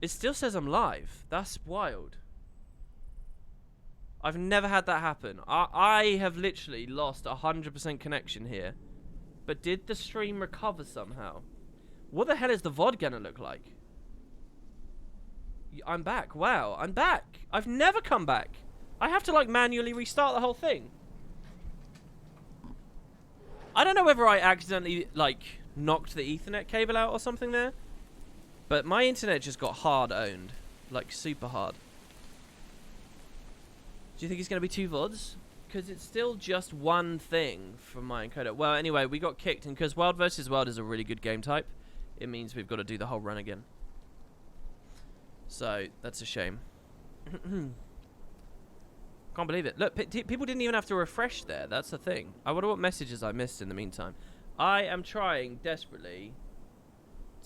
It still says I'm live. That's wild. I've never had that happen. I have literally lost 100% connection here. But did the stream recover somehow? What the hell is the VOD gonna look like? I'm back. Wow, I'm back. I've never come back. I have to, like, manually restart the whole thing. I don't know whether I accidentally, like, knocked the Ethernet cable out or something there. But my internet just got hard owned. Like, super hard. Do you think it's going to be 2 VODs? Because it's still just one thing from my encoder. Well, anyway, we got kicked. And because Wild vs. Wild is a really good game type, it means we've got to do the whole run again. So, that's a shame. Can't believe it. Look, people didn't even have to refresh there. That's the thing. I wonder what messages I missed in the meantime. I am trying desperately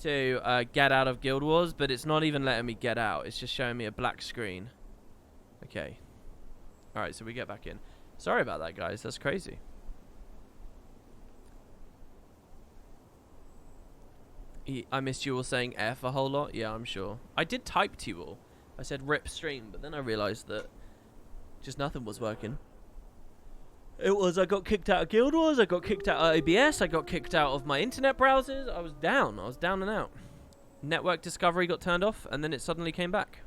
to get out of Guild Wars, but it's not even letting me get out. It's just showing me a black screen. Okay. Alright, so we get back in. Sorry about that, guys. That's crazy. I missed you all saying F a whole lot. Yeah, I'm sure. I did type to you all. I said rip stream, but then I realised that just nothing was working. It was, I got kicked out of Guild Wars, I got kicked out of OBS, I got kicked out of my internet browsers. I was down and out. Network discovery got turned off, and then it suddenly came back.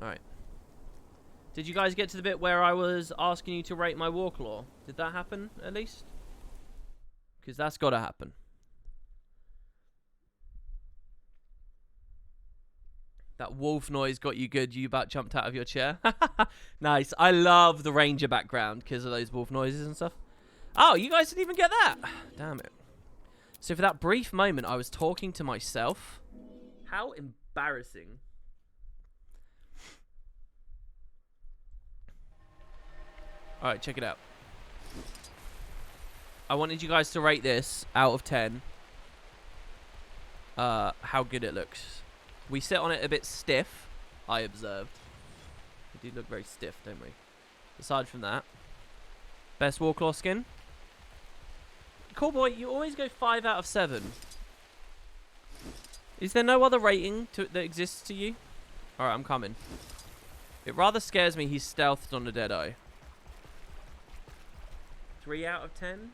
Alright. Did you guys get to the bit where I was asking you to rate my Warclaw? Did that happen, at least? Because that's got to happen. That wolf noise got you good. You about jumped out of your chair. Nice. I love the Ranger background because of those wolf noises and stuff. Oh, you guys didn't even get that. Damn it. So for that brief moment, I was talking to myself. How embarrassing. All right, check it out. I wanted you guys to rate this out of 10. How good it looks. We sit on it a bit stiff, I observed. We do look very stiff, don't we? Aside from that. Best Warclaw skin? Cool boy, you always go 5 out of 7. Is there no other rating that exists to you? Alright, I'm coming. It rather scares me he's stealthed on a Deadeye. 3 out of 10?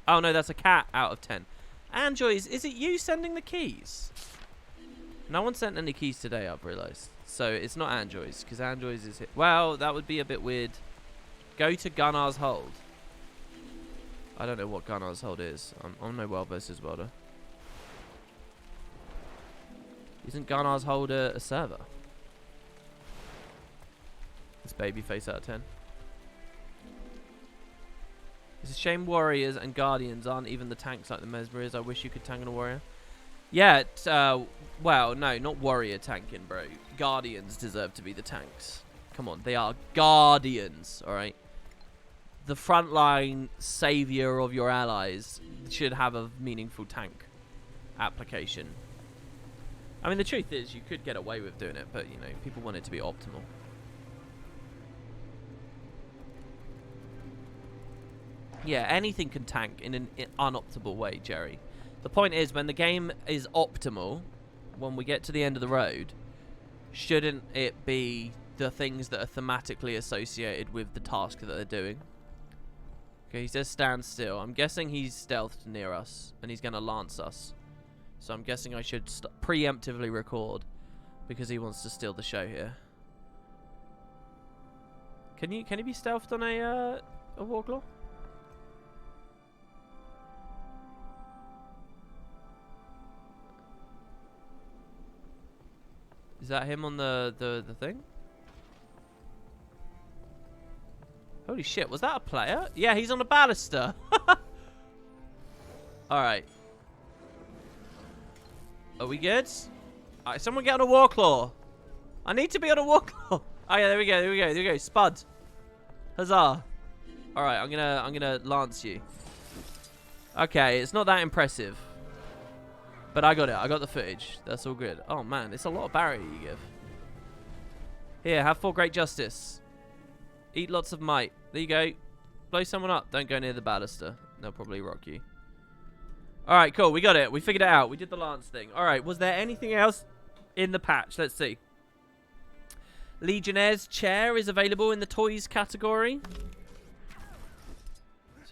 Oh no, that's a cat out of 10. Anjoys, is it you sending the keys? No one sent any keys today, I've realised. So it's not Anjoys, because Anjoys is... Well, that would be a bit weird. Go to Gunnar's Hold. I don't know what Gunnar's Hold is. I'm no Wild vs. Wilder. Isn't Gunnar's Hold a server? It's Babyface out of 10. It's a shame Warriors and Guardians aren't even the tanks like the Mesmer is. I wish you could tank on a Warrior. Yeah, well, no, not Warrior tanking, bro. Guardians deserve to be the tanks. Come on, they are Guardians, alright? The frontline savior of your allies should have a meaningful tank application. I mean, the truth is, you could get away with doing it, but, you know, people want it to be optimal. Yeah, anything can tank in an unoptimal way, Jerry. The point is, when the game is optimal, when we get to the end of the road, shouldn't it be the things that are thematically associated with the task that they're doing? Okay, he says stand still. I'm guessing he's stealthed near us, and he's going to lance us. So I'm guessing I should preemptively record, because he wants to steal the show here. Can he be stealthed on a Warclaw? Is that him on the thing? Holy shit, was that a player? Yeah, he's on a ballista. Alright. Are we good? Alright, someone get on a Warclaw. I need to be on a Warclaw. Oh yeah, there we go. Spud. Huzzah. Alright, I'm gonna lance you. Okay, it's not that impressive. But I got it. I got the footage. That's all good. Oh, man. It's a lot of barrier you give. Here, have 4 great justice. Eat lots of might. There you go. Blow someone up. Don't go near the ballista. They'll probably rock you. Alright, cool. We got it. We figured it out. We did the lance thing. Alright, was there anything else in the patch? Let's see. Legionnaire's chair is available in the toys category.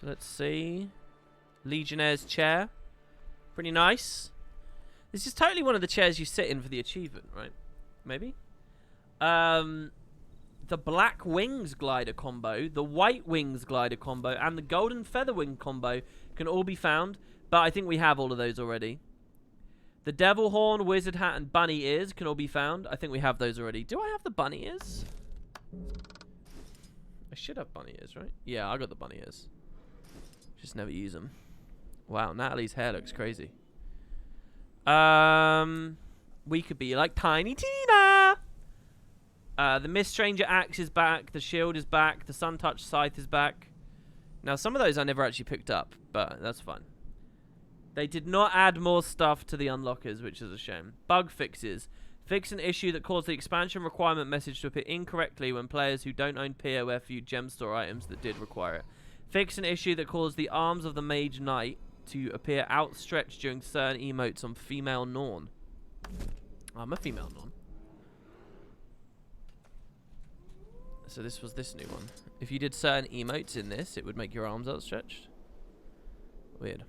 So let's see. Legionnaire's chair. Pretty nice. This is totally one of the chairs you sit in for the achievement, right? Maybe? The Black Wings glider combo, the White Wings glider combo, and the Golden Feather Wing combo can all be found, but I think we have all of those already. The Devil Horn, Wizard Hat, and Bunny Ears can all be found. I think we have those already. Do I have the Bunny Ears? I should have Bunny Ears, right? Yeah, I got the Bunny Ears. Just never use them. Wow, Natalie's hair looks crazy. We could be like Tiny Tina! The Mist Stranger Axe is back. The Shield is back. The Sun Touch Scythe is back. Now, some of those I never actually picked up, but that's fun. They did not add more stuff to the unlockers, which is a shame. Bug fixes. Fix an issue that caused the expansion requirement message to appear incorrectly when players who don't own POF viewed gem store items that did require it. Fix an issue that caused the arms of the Mage Knight to appear outstretched during certain emotes on female Norn. I'm a female Norn. So this was this new one. If you did certain emotes in this, it would make your arms outstretched. Weird.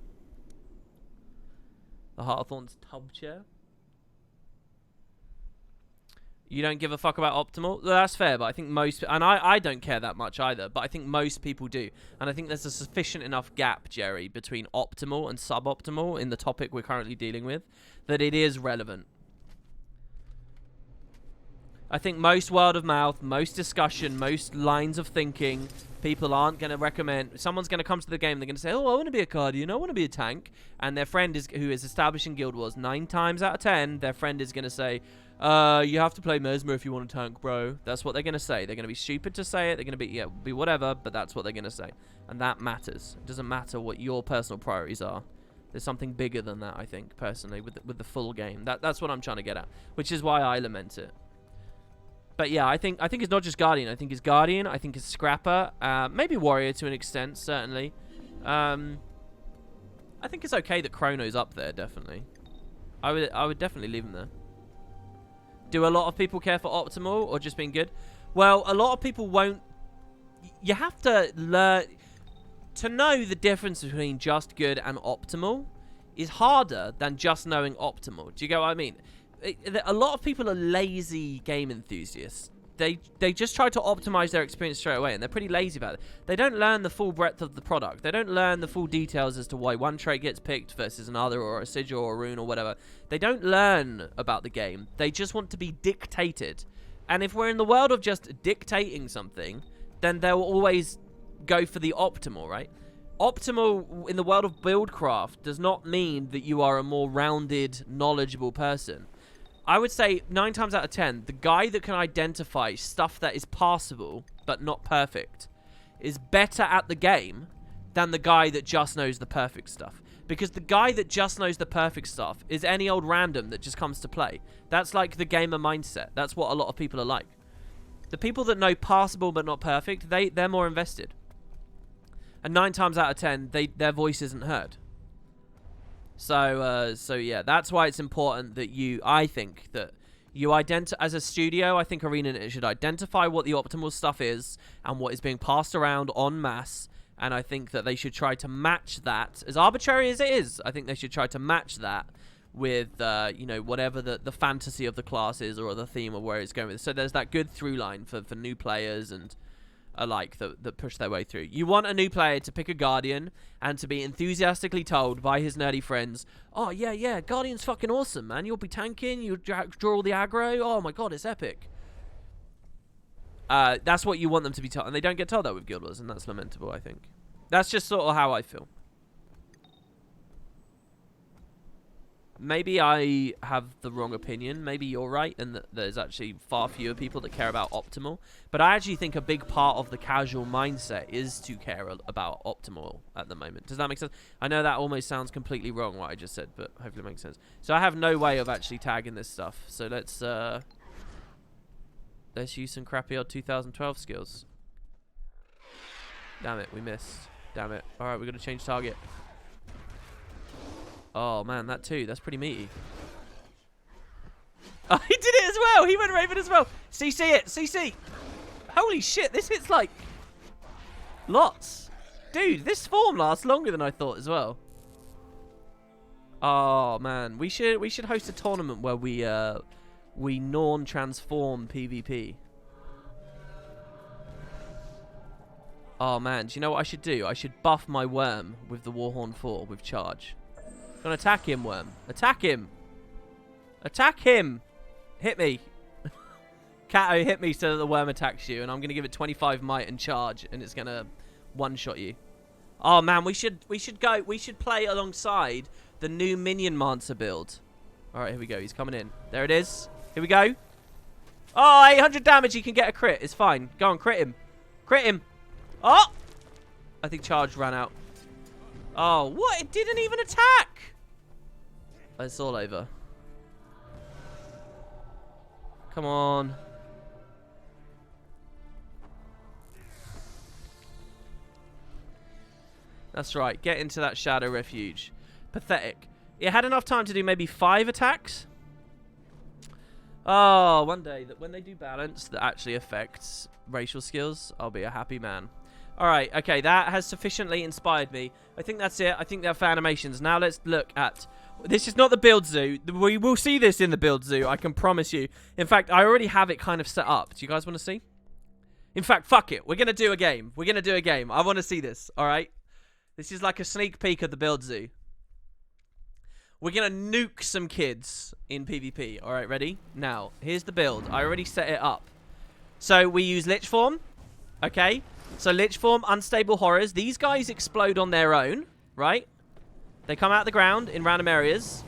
The Heart of Thorns tub chair. You don't give a fuck about optimal? Well, that's fair, but I think most... And I don't care that much either, but I think most people do. And I think there's a sufficient enough gap, Jerry, between optimal and suboptimal in the topic we're currently dealing with, that it is relevant. I think most word of mouth, most discussion, most lines of thinking, people aren't going to recommend... Someone's going to come to the game, they're going to say, oh, I want to be a Guardian, I want to be a tank. And their friend is who is establishing Guild Wars 9 times out of 10, their friend is going to say, you have to play Mesmer if you want a tank, bro. That's what they're going to say. They're going to be stupid to say it. They're going to be whatever, but that's what they're going to say. And that matters. It doesn't matter what your personal priorities are. There's something bigger than that, I think, personally, with the full game. That's what I'm trying to get at, which is why I lament it. But yeah, I think it's not just Guardian. I think it's Guardian. I think it's Scrapper. Maybe Warrior to an extent, certainly. I think it's okay that Chrono's up there, definitely. I would definitely leave him there. Do a lot of people care for optimal or just being good? Well, a lot of people won't. You have to learn to know the difference between just good and optimal is harder than just knowing optimal. Do you get what I mean? A lot of people are lazy game enthusiasts. They just try to optimize their experience straight away, and they're pretty lazy about it. They don't learn the full breadth of the product. They don't learn the full details as to why one trait gets picked versus another, or a sigil or a rune or whatever. They don't learn about the game. They just want to be dictated. And if we're in the world of just dictating something, then they'll always go for the optimal, right? Optimal in the world of Buildcraft does not mean that you are a more rounded, knowledgeable person. I would say 9 times out of 10, the guy that can identify stuff that is passable but not perfect is better at the game than the guy that just knows the perfect stuff. Because the guy that just knows the perfect stuff is any old random that just comes to play. That's like the gamer mindset. That's what a lot of people are like. The people that know passable but not perfect, they're more invested. And 9 times out of 10, their voice isn't heard. So yeah, that's why it's important that I think that you as a studio, I think ArenaNet should identify what the optimal stuff is and what is being passed around en masse, and I think that they should try to match that, as arbitrary as it is. I think they should try to match that with, you know, whatever the fantasy of the class is or the theme of where it's going with. So there's that good through line for new players and alike that push their way through. You want a new player to pick a Guardian and to be enthusiastically told by his nerdy friends, oh yeah, Guardian's fucking awesome, man. You'll be tanking, you'll draw all the aggro, oh my god, it's epic. That's what you want them to be told, and they don't get told that with Guild Wars, and that's lamentable, I think. That's just sort of how I feel. Maybe I have the wrong opinion. Maybe you're right, and that there's actually far fewer people that care about optimal. But I actually think a big part of the casual mindset is to care about optimal at the moment. Does that make sense? I know that almost sounds completely wrong, what I just said, but hopefully it makes sense. So I have no way of actually tagging this stuff. So let's use some crappy old 2012 skills. Damn it, we missed. Damn it. Alright, we're going to change target. Oh, man, that too. That's pretty meaty. Oh, he did it as well. He went Raven as well. CC it. CC. Holy shit, this hits like lots. Dude, this form lasts longer than I thought as well. Oh, man. We should host a tournament where we Norn transform PvP. Oh, man. Do you know what I should do? I should buff my worm with the Warhorn 4 with charge. Gonna attack him, worm. Attack him. Attack him. Hit me. Kato, hit me so that the worm attacks you, and I'm gonna give it 25 might and charge, and it's gonna one-shot you. Oh man, we should play alongside the new Minion Mancer build. All right, here we go. He's coming in. There it is. Here we go. Oh, 800 damage. He can get a crit. It's fine. Go on, crit him. Crit him. Oh, I think charge ran out. Oh, what? It didn't even attack. It's all over. Come on. That's right. Get into that Shadow Refuge. Pathetic. It had enough time to do maybe 5 attacks. Oh, one day that when they do balance that actually affects racial skills, I'll be a happy man. All right. Okay, that has sufficiently inspired me. I think that's it. I think they're for animations. Now let's look at... This is not the build zoo. We will see this in the build zoo. I can promise you. In fact, I already have it kind of set up. Do you guys want to see? In fact, fuck it. We're going to do a game. We're going to do a game. I want to see this. All right. This is like a sneak peek of the build zoo. We're going to nuke some kids in PvP. All right, ready? Now, here's the build. I already set it up. So we use Lich Form. Okay. So Lich Form, Unstable Horrors. These guys explode on their own, right? They come out of the ground in random areas,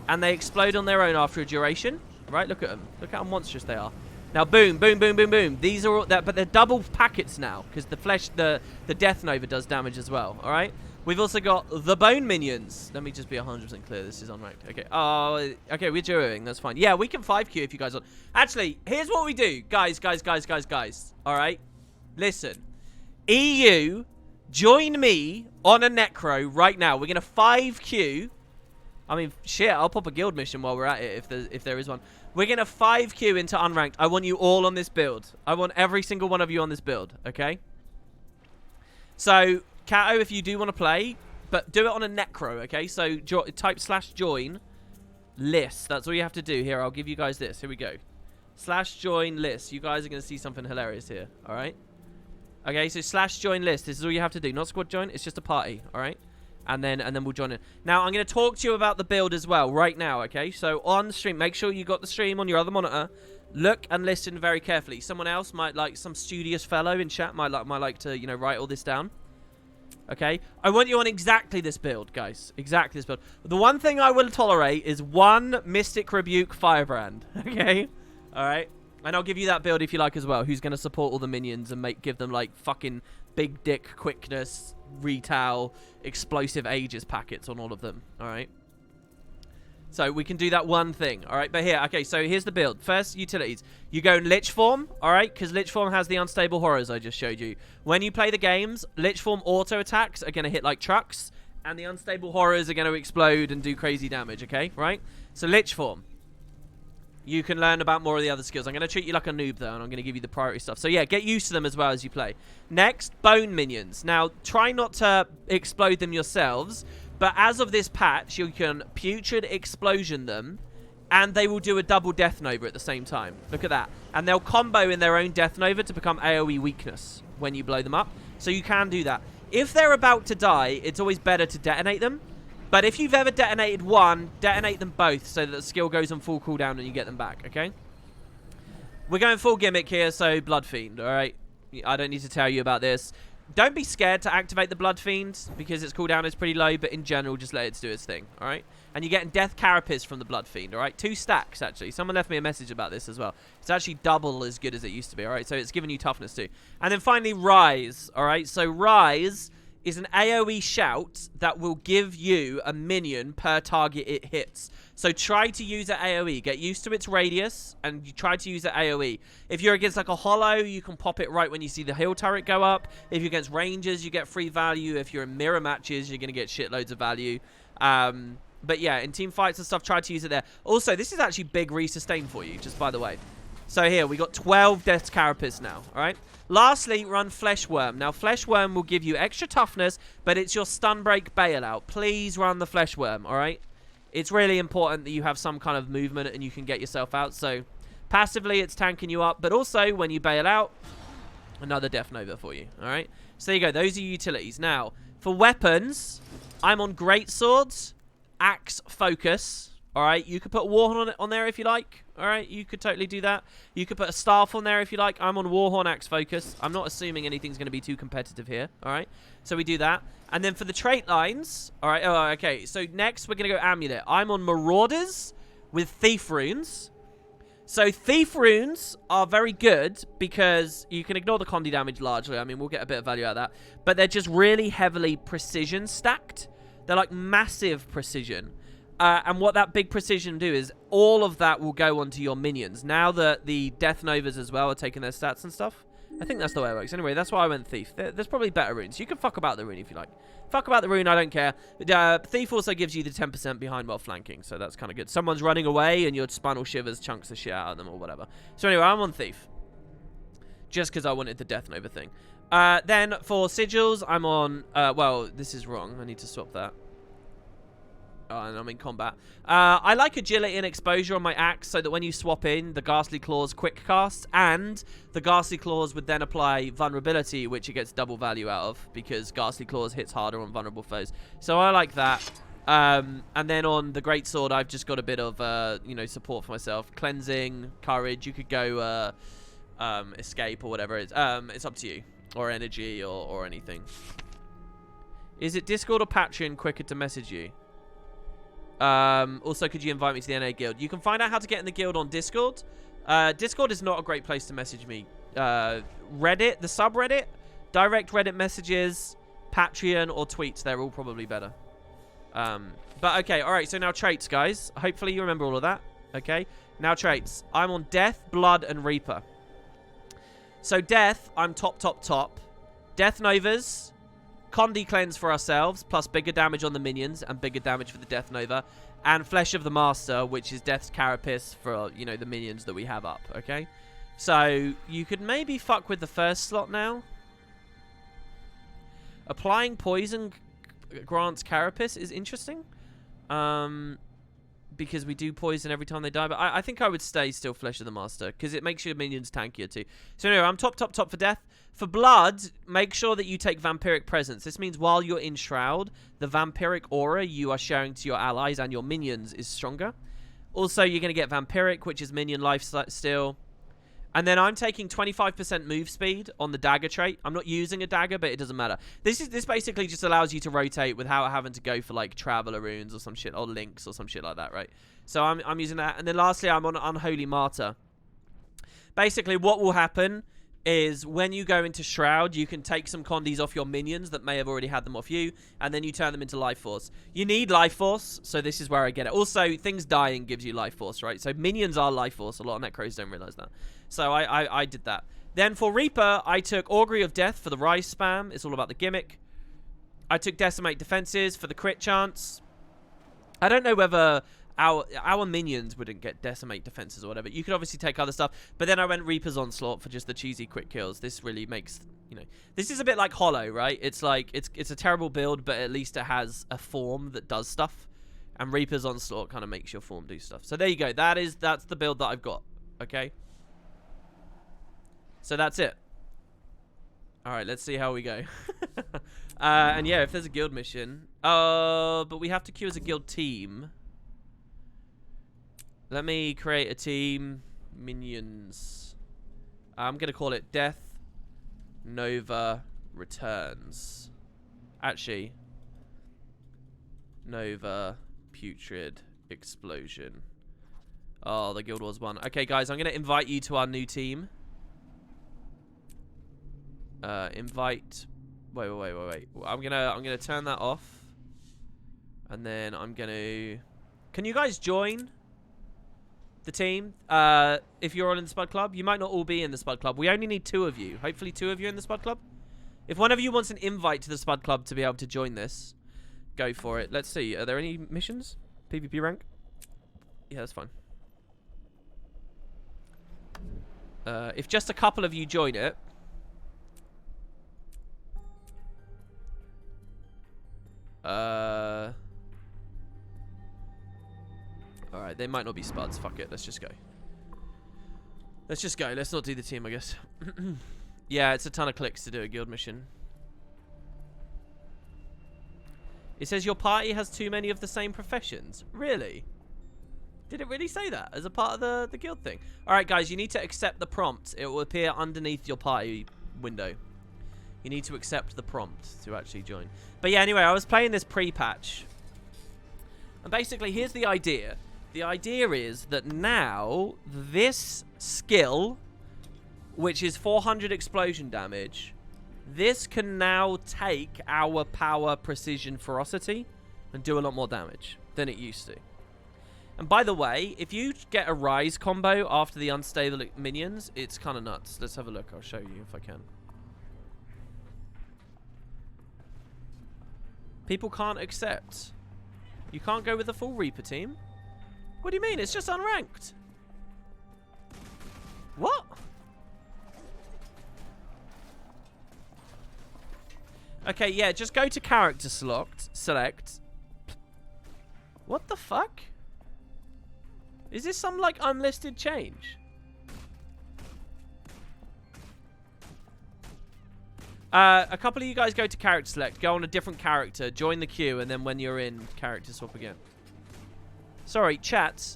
and they explode on their own after a duration. Right? Look at them. Look how monstrous they are. Now, boom, boom, boom, boom, boom. These are all that, but they're double packets now because the flesh, the Death Nova does damage as well. All right. We've also got the Bone Minions. Let me just be 100% clear. This is unranked. Okay. Oh, okay. We're duoing. That's fine. Yeah, we can 5Q if you guys want. Actually, here's what we do, guys. All right. Listen, EU. Join me on a Necro right now. We're going to 5Q. I mean, shit, I'll pop a guild mission while we're at it if there is one. We're going to 5Q into Unranked. I want you all on this build. I want every single one of you on this build, okay? So, Kato, if you do want to play, but do it on a Necro, okay? So, type /join list. That's all you have to do. Here, I'll give you guys this. Here we go. /join list. You guys are going to see something hilarious here, all right? Okay, so /join list. This is all you have to do. Not squad join. It's just a party. All right, and then we'll join it. Now I'm going to talk to you about the build as well right now. Okay, so on stream, make sure you got the stream on your other monitor. Look and listen very carefully. Someone else might like some studious fellow in chat might like to write all this down. Okay, I want you on exactly this build, guys. Exactly this build. The one thing I will tolerate is one Mystic Rebuke Firebrand. Okay, all right. And I'll give you that build if you like as well. Who's going to support all the minions and give them like fucking big dick quickness, retail, explosive ages packets on all of them. All right. So we can do that one thing. All right. But here, okay. So here's the build. First, utilities. You go in Lich Form. All right. Because Lich Form has the Unstable Horrors I just showed you. When you play the games, Lich Form auto attacks are going to hit like trucks. And the Unstable Horrors are going to explode and do crazy damage. Okay. Right. So Lich Form. You can learn about more of the other skills. I'm going to treat you like a noob, though, and I'm going to give you the priority stuff. So, yeah, get used to them as well as you play. Next, Bone Minions. Now, try not to explode them yourselves, but as of this patch, you can Putrid Explosion them, and they will do a double Death Nova at the same time. Look at that. And they'll combo in their own Death Nova to become AoE weakness when you blow them up. So you can do that. If they're about to die, it's always better to detonate them. But if you've ever detonated one, detonate them both so that the skill goes on full cooldown and you get them back, okay? We're going full gimmick here, so Blood Fiend, alright? I don't need to tell you about this. Don't be scared to activate the Blood Fiend because its cooldown is pretty low, but in general, just let it do its thing, alright? And you're getting Death Carapace from the Blood Fiend, alright? 2 stacks, actually. Someone left me a message about this as well. It's actually double as good as it used to be, alright? So it's giving you toughness too. And then finally, Rise, alright? So Rise is an AoE shout that will give you a minion per target it hits. So try to use it AoE. Get used to its radius, and you try to use it AoE. If you're against like a hollow, you can pop it right when you see the heal turret go up. If you're against rangers, you get free value. If you're in mirror matches, you're going to get shitloads of value. But yeah, in team fights and stuff, try to use it there. Also, this is actually big resustain for you, just by the way. So here, we got 12 Death's Carapace now, alright? Lastly, run Flesh Worm. Now, Flesh Worm will give you extra toughness, but it's your stun break bailout. Please run the Flesh Worm, alright? It's really important that you have some kind of movement and you can get yourself out. So, passively, it's tanking you up, but also, when you bail out, another Death Nova for you, alright? So, there you go. Those are utilities. Now, for weapons, I'm on Great Swords, Axe Focus. Alright, you could put Warhorn on there if you like. Alright, you could totally do that. You could put a Staff on there if you like. I'm on Warhorn Axe Focus. I'm not assuming anything's going to be too competitive here. Alright, so we do that. And then for the trait lines, alright, oh, okay. So next we're going to go Amulet. I'm on Marauders with Thief Runes. So Thief Runes are very good because you can ignore the Condi damage largely. I mean, we'll get a bit of value out of that. But they're just really heavily precision stacked. They're like massive precision. And what that big precision do is all of that will go onto your minions. Now that the Death Novas as well are taking their stats and stuff. I think that's the way it works. Anyway, that's why I went Thief. There's probably better runes. You can fuck about the rune if you like. Fuck about the rune, I don't care. Thief also gives you the 10% behind while flanking, so that's kind of good. Someone's running away and your Spinal Shivers chunks the shit out of them or whatever. So anyway, I'm on Thief. Just because I wanted the Death Nova thing. Then for Sigils, I'm on... well, this is wrong. I need to swap that. Oh, and I'm in combat. I like agility and exposure on my axe so that when you swap in, the Ghastly Claws quick casts, and the Ghastly Claws would then apply vulnerability, which it gets double value out of because Ghastly Claws hits harder on vulnerable foes. So I like that. And then on the Greatsword, I've just got a bit of, you know, support for myself. Cleansing, courage. You could go escape or whatever. It's up to you. Or energy or anything. Is it Discord or Patreon quicker to message you? Also, could you invite me to the NA guild? You can find out how to get in the guild on Discord. Discord is not a great place to message me. Reddit, the subreddit, direct Reddit messages, Patreon, or tweets. They're all probably better. But okay, alright, so now traits, guys. Hopefully you remember all of that. Okay, now traits. I'm on Death, Blood, and Reaper. So Death, I'm top. Death Novas, Condi Cleanse for ourselves, plus bigger damage on the minions and bigger damage for the Death Nova. And Flesh of the Master, which is Death's Carapace for, you know, the minions that we have up, okay? So, you could maybe fuck with the first slot now. Applying Poison grants Carapace is interesting. Because we do poison every time they die. But I think I would stay still Flesh of the Master, because it makes your minions tankier too. So anyway, I'm top for Death. For Blood, make sure that you take Vampiric Presence. This means while you're in Shroud, the Vampiric aura you are sharing to your allies and your minions is stronger. Also, you're going to get Vampiric, which is minion life steal. And then I'm taking 25% move speed on the dagger trait. I'm not using a dagger, but it doesn't matter. This basically just allows you to rotate without having to go for like Traveler runes or some shit, or links or some shit like that, right? So I'm using that. And then lastly, I'm on Unholy Martyr. Basically, what will happen is when you go into Shroud, you can take some Condis off your minions that may have already had them off you, and then you turn them into Life Force. You need Life Force, so this is where I get it. Also, things dying gives you Life Force, right? So minions are Life Force. A lot of Necros don't realize that. So I did that. Then for Reaper, I took Augury of Death for the Rise spam. It's all about the gimmick. I took Decimate Defenses for the crit chance. I don't know whether our minions wouldn't get Decimate Defenses or whatever. You could obviously take other stuff. But then I went Reaper's Onslaught for just the cheesy quick kills. This really makes, you know... This is a bit like Hollow, right? It's like, it's a terrible build, but at least it has a form that does stuff. And Reaper's Onslaught kind of makes your form do stuff. So there you go. That's the build that I've got. Okay? So that's it. Alright, let's see how we go. And yeah, if there's a guild mission... but we have to queue as a guild team. Let me create a team. Minions. I'm going to call it Death Nova Returns. Actually. Nova Putrid Explosion. Oh, the Guild Wars one. Okay, guys, I'm going to invite you to our new team. Invite Wait. I'm gonna turn that off. And then I'm gonna... Can you guys join the team? If you're all in the Spud Club. You might not all be in the Spud Club. We only need 2 of you. Hopefully 2 of you in the Spud Club. If one of you wants an invite to the Spud Club to be able to join this, go for it. Let's see. Are there any missions? PvP rank? Yeah, that's fine. If just a couple of you join it... Alright, they might not be Spuds. Fuck it. Let's just go. Let's just go. Let's not do the team, I guess. Yeah, it's a ton of clicks to do a guild mission. It says your party has too many of the same professions. Really? Did it really say that as a part of the guild thing? Alright, guys, you need to accept the prompt. It will appear underneath your party window. You need to accept the prompt to actually join. But yeah, anyway, I was playing this pre-patch. And basically, here's the idea. The idea is that now, this skill, which is 400 explosion damage, this can now take our power, precision, ferocity, and do a lot more damage than it used to. And by the way, if you get a rise combo after the unstable minions, it's kind of nuts. Let's have a look. I'll show you if I can. People can't accept. You can't go with the full Reaper team? What do you mean? It's just unranked. What? Okay, yeah, just go to character select. What the fuck? Is this some, like, unlisted change? A couple of you guys go to character select, go on a different character, join the queue, and then when you're in, character swap again. Sorry, chat.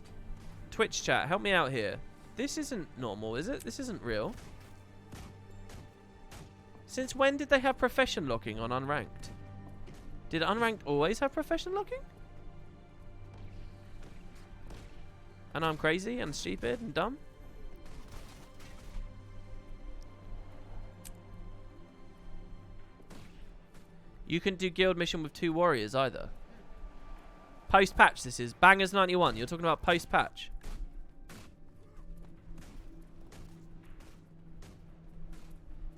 Twitch chat, help me out here. This isn't normal, is it? This isn't real. Since when did they have profession locking on unranked? Did unranked always have profession locking? And I'm crazy and stupid and dumb? You can do guild mission with 2 warriors either. Post-patch this is. Bangers 91. You're talking about post-patch.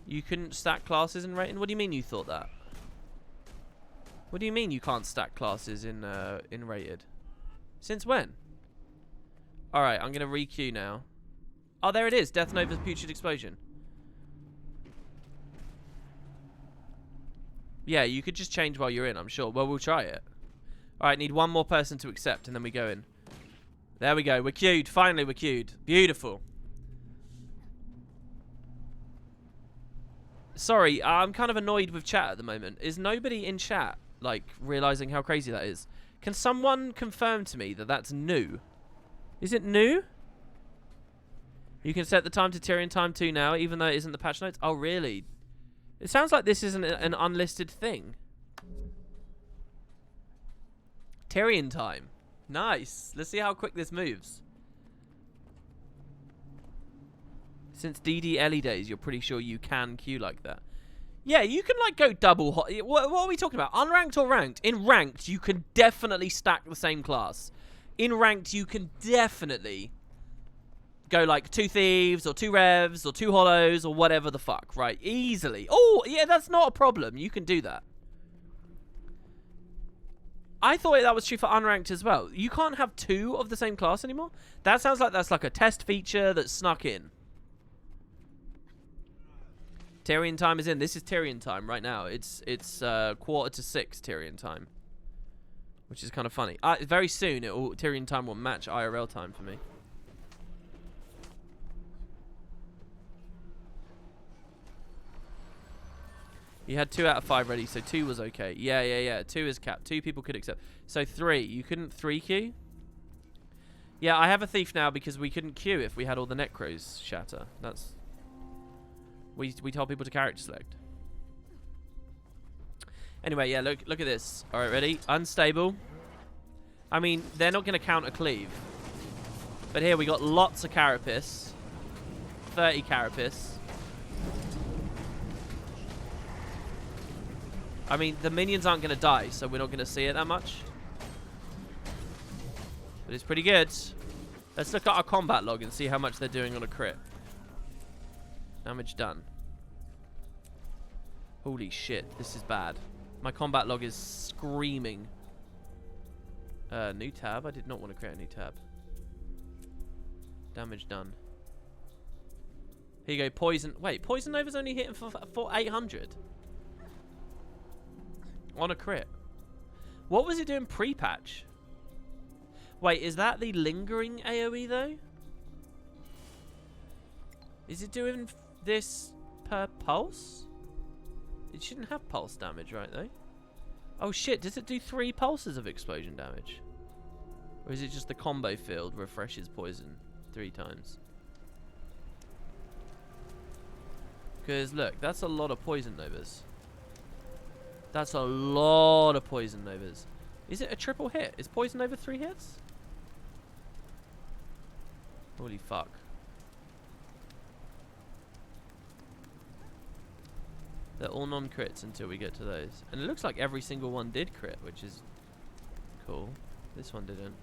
You couldn't stack classes in rating? What do you mean you thought that? What do you mean you can't stack classes in rated? Since when? Alright, I'm going to re-queue now. Oh, there it is. Death Nova's Putrid Explosion. Yeah, you could just change while you're in, I'm sure. Well, we'll try it. Alright, need one more person to accept, and then we go in. There we go. We're queued. Finally, we're queued. Beautiful. Sorry, I'm kind of annoyed with chat at the moment. Is nobody in chat, like, realizing how crazy that is? Can someone confirm to me that that's new? Is it new? You can set the time to Tyrion time 2 now, even though it isn't the patch notes. Oh, really? It sounds like this isn't an unlisted thing. Tyrion time. Nice. Let's see how quick this moves. Since DDLE days, you're pretty sure you can queue like that. Yeah, you can, like, go double hot. What are we talking about? Unranked or ranked? In ranked, you can definitely stack the same class. In ranked, you can definitely go, like, 2 thieves or 2 revs or 2 hollows or whatever the fuck, right? Easily. Oh, yeah, that's not a problem. You can do that. I thought that was true for unranked as well. You can't have 2 of the same class anymore? That sounds like that's like a test feature that's snuck in. Tyrion time is in. This is Tyrion time right now. It's 5:45 Tyrion time, which is kind of funny. Very soon, Tyrion time will match IRL time for me. You had 2 out of 5 ready, so 2 was okay. Yeah. 2 is capped. 2 people could accept. So 3. You couldn't 3 queue? Yeah, I have a thief now because we couldn't queue if we had all the necros shatter. That's... We told people to character select. Anyway, yeah, look at this. All right, ready? Unstable. I mean, they're not going to counter cleave. But here we got lots of carapace. 30 carapace. I mean, the minions aren't going to die, so we're not going to see it that much. But it's pretty good. Let's look at our combat log and see how much they're doing on a crit. Damage done. Holy shit, this is bad. My combat log is screaming. New tab. I did not want to create a new tab. Damage done. Here you go, poison. Wait, poison nova's only hitting for 800 on a crit. What was it doing pre-patch? Wait, is that the lingering AoE though? Is it doing this per pulse? It shouldn't have pulse damage, right though? Oh shit, does it do 3 pulses of explosion damage? Or is it just the combo field refreshes poison 3 times? Because look, that's a lot of poison novas. That's a lot of poison novas. Is it a triple hit? Is poison nova 3 hits? Holy fuck. They're all non-crits until we get to those. And it looks like every single one did crit, which is cool. This one didn't.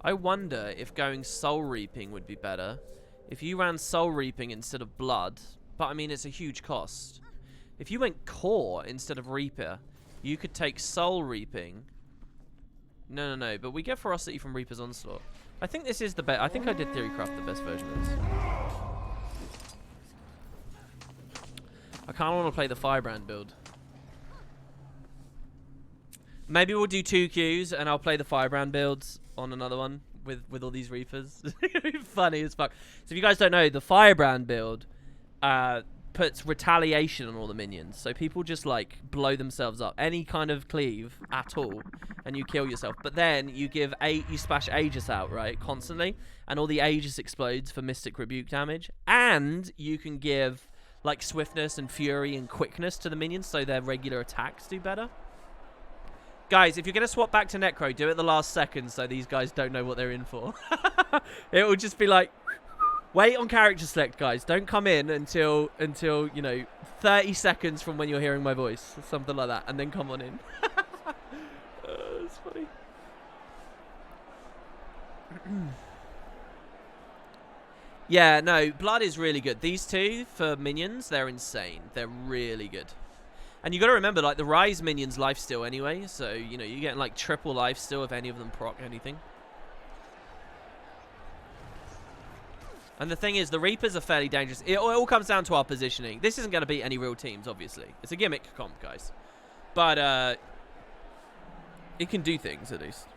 I wonder if going soul reaping would be better. If you ran soul reaping instead of blood, but I mean it's a huge cost. If you went core instead of reaper, you could take soul reaping. No, but we get ferocity from Reaper's Onslaught. I think this is the best. I think I did Theorycraft the best version of this. I kind of want to play the Firebrand build. Maybe we'll do 2 queues and I'll play the Firebrand builds on another one with all these Reapers. Funny as fuck. So if you guys don't know, the Firebrand build puts retaliation on all the minions. So people just like blow themselves up. Any kind of cleave at all and you kill yourself. But then you give you splash Aegis out, right? Constantly. And all the Aegis explodes for Mystic Rebuke damage. And you can give like swiftness and fury and quickness to the minions so their regular attacks do better. Guys, if you're going to swap back to Necro, do it at the last second so these guys don't know what they're in for. It will just be like, wait on character select, guys. Don't come in until you know, 30 seconds from when you're hearing my voice. Something like that. And then come on in. It's funny. Yeah, no, blood is really good. These two, for minions, they're insane. They're really good. And you got to remember, like, the Rise minions lifesteal anyway. So, you know, you're getting, like, triple lifesteal if any of them proc anything. And the thing is, the Reapers are fairly dangerous. It all comes down to our positioning. This isn't going to beat any real teams, obviously. It's a gimmick comp, guys. But, it can do things, at least.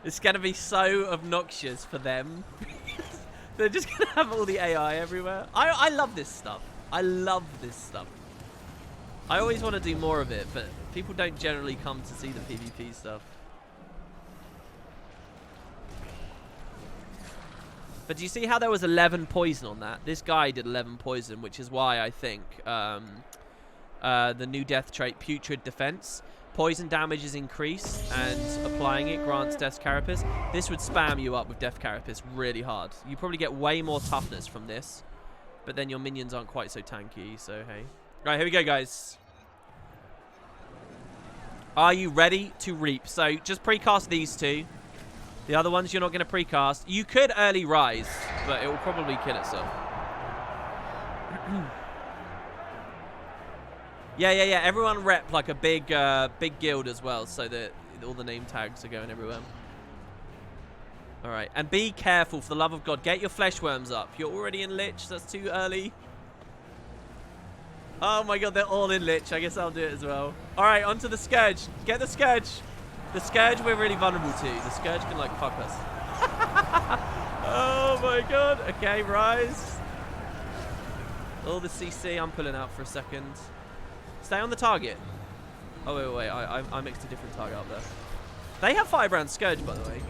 It's going to be so obnoxious for them. They're just going to have all the AI everywhere. I love this stuff. I love this stuff. I always want to do more of it, but people don't generally come to see the PvP stuff. But do you see how there was 11 poison on that? This guy did 11 poison, which is why I think the new death trait, Putrid Defense, poison damage is increased, and applying it grants Death Carapace. This would spam you up with Death Carapace really hard. You probably get way more toughness from this, but then your minions aren't quite so tanky, so hey. Right, here we go, guys. Are you ready to reap? So just precast these two. The other ones you're not going to precast. You could early rise, but it will probably kill itself. Yeah. Everyone rep like a big guild as well, so that all the name tags are going everywhere. All right, and be careful, for the love of God. Get your flesh worms up. You're already in Lich. That's too early. Oh my God, they're all in Lich. I guess I'll do it as well. All right, onto the Scourge. Get the Scourge. The Scourge we're really vulnerable to. The Scourge can like fuck us. Oh my God. Okay, rise. All the CC. I'm pulling out for a second. Stay on the target. Oh, wait. I mixed a different target up there. They have Firebrand Scourge, by the way.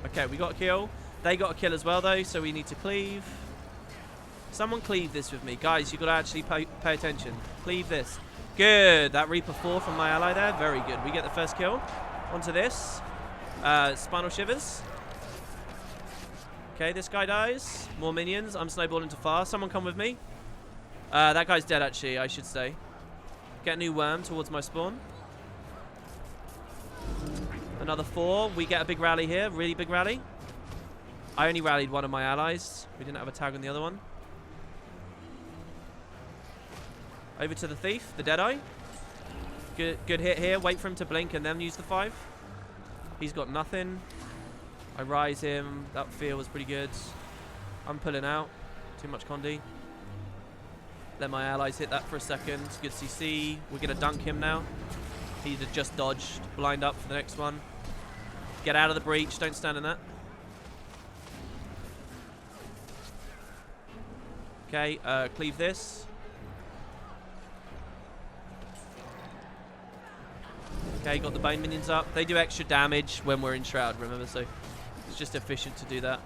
Okay, we got a kill. They got a kill as well, though, so we need to cleave. Someone cleave this with me. Guys, you've got to actually pay attention. Cleave this. Good. That Reaper 4 from my ally there. Very good. We get the first kill. Onto this. Spinal Shivers. Okay, this guy dies. More minions. I'm snowballing too far. Someone come with me. That guy's dead, actually, I should say. Get a new worm towards my spawn. Another 4. We get a big rally here. Really big rally. I only rallied one of my allies. We didn't have a tag on the other one. Over to the thief, the Deadeye. Good hit here. Wait for him to blink and then use the 5. He's got nothing. I rise him. That fear was pretty good. I'm pulling out. Too much Condi. Let my allies hit that for a second. Good CC. We're going to dunk him now. He'd have just dodged. Blind up for the next one. Get out of the breach. Don't stand in that. Okay, cleave this. Okay, got the bone minions up. They do extra damage when we're in Shroud, remember? So it's just efficient to do that.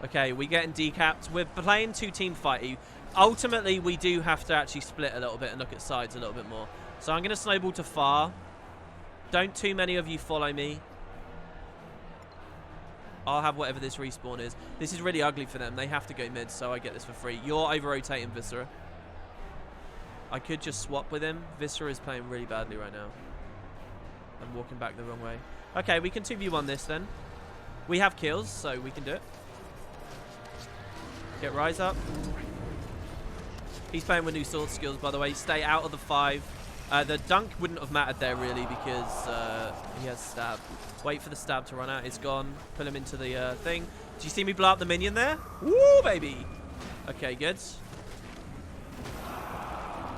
Okay, we getting decapped. We're playing 2-team fighty. Ultimately, we do have to actually split a little bit and look at sides a little bit more. So I'm going to snowball to far. Don't too many of you follow me. I'll have whatever this respawn is. This is really ugly for them. They have to go mid, so I get this for free. You're over-rotating Viscera. I could just swap with him. Viscera is playing really badly right now. I'm walking back the wrong way. Okay, we can 2v1 this then. We have kills, so we can do it. Get Rise up. He's playing with new sword skills, by the way. Stay out of the 5. The dunk wouldn't have mattered there, really, because he has stab. Wait for the stab to run out. It's gone. Pull him into the thing. Did you see me blow up the minion there? Woo, baby. Okay, good.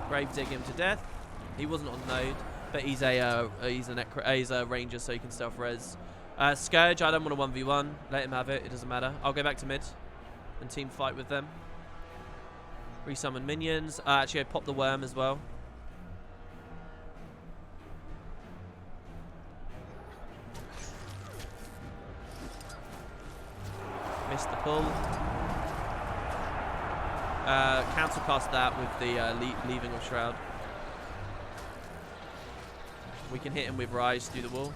Grave dig him to death. He wasn't on node, but he's a ranger, so he can stealth res. Scourge, I don't want a 1v1. Let him have it. It doesn't matter. I'll go back to mid and team fight with them. Resummon minions. Actually, I popped the worm as well. Missed the pull. Cancel cast that with the leaving of Shroud. We can hit him with Rise through the wall.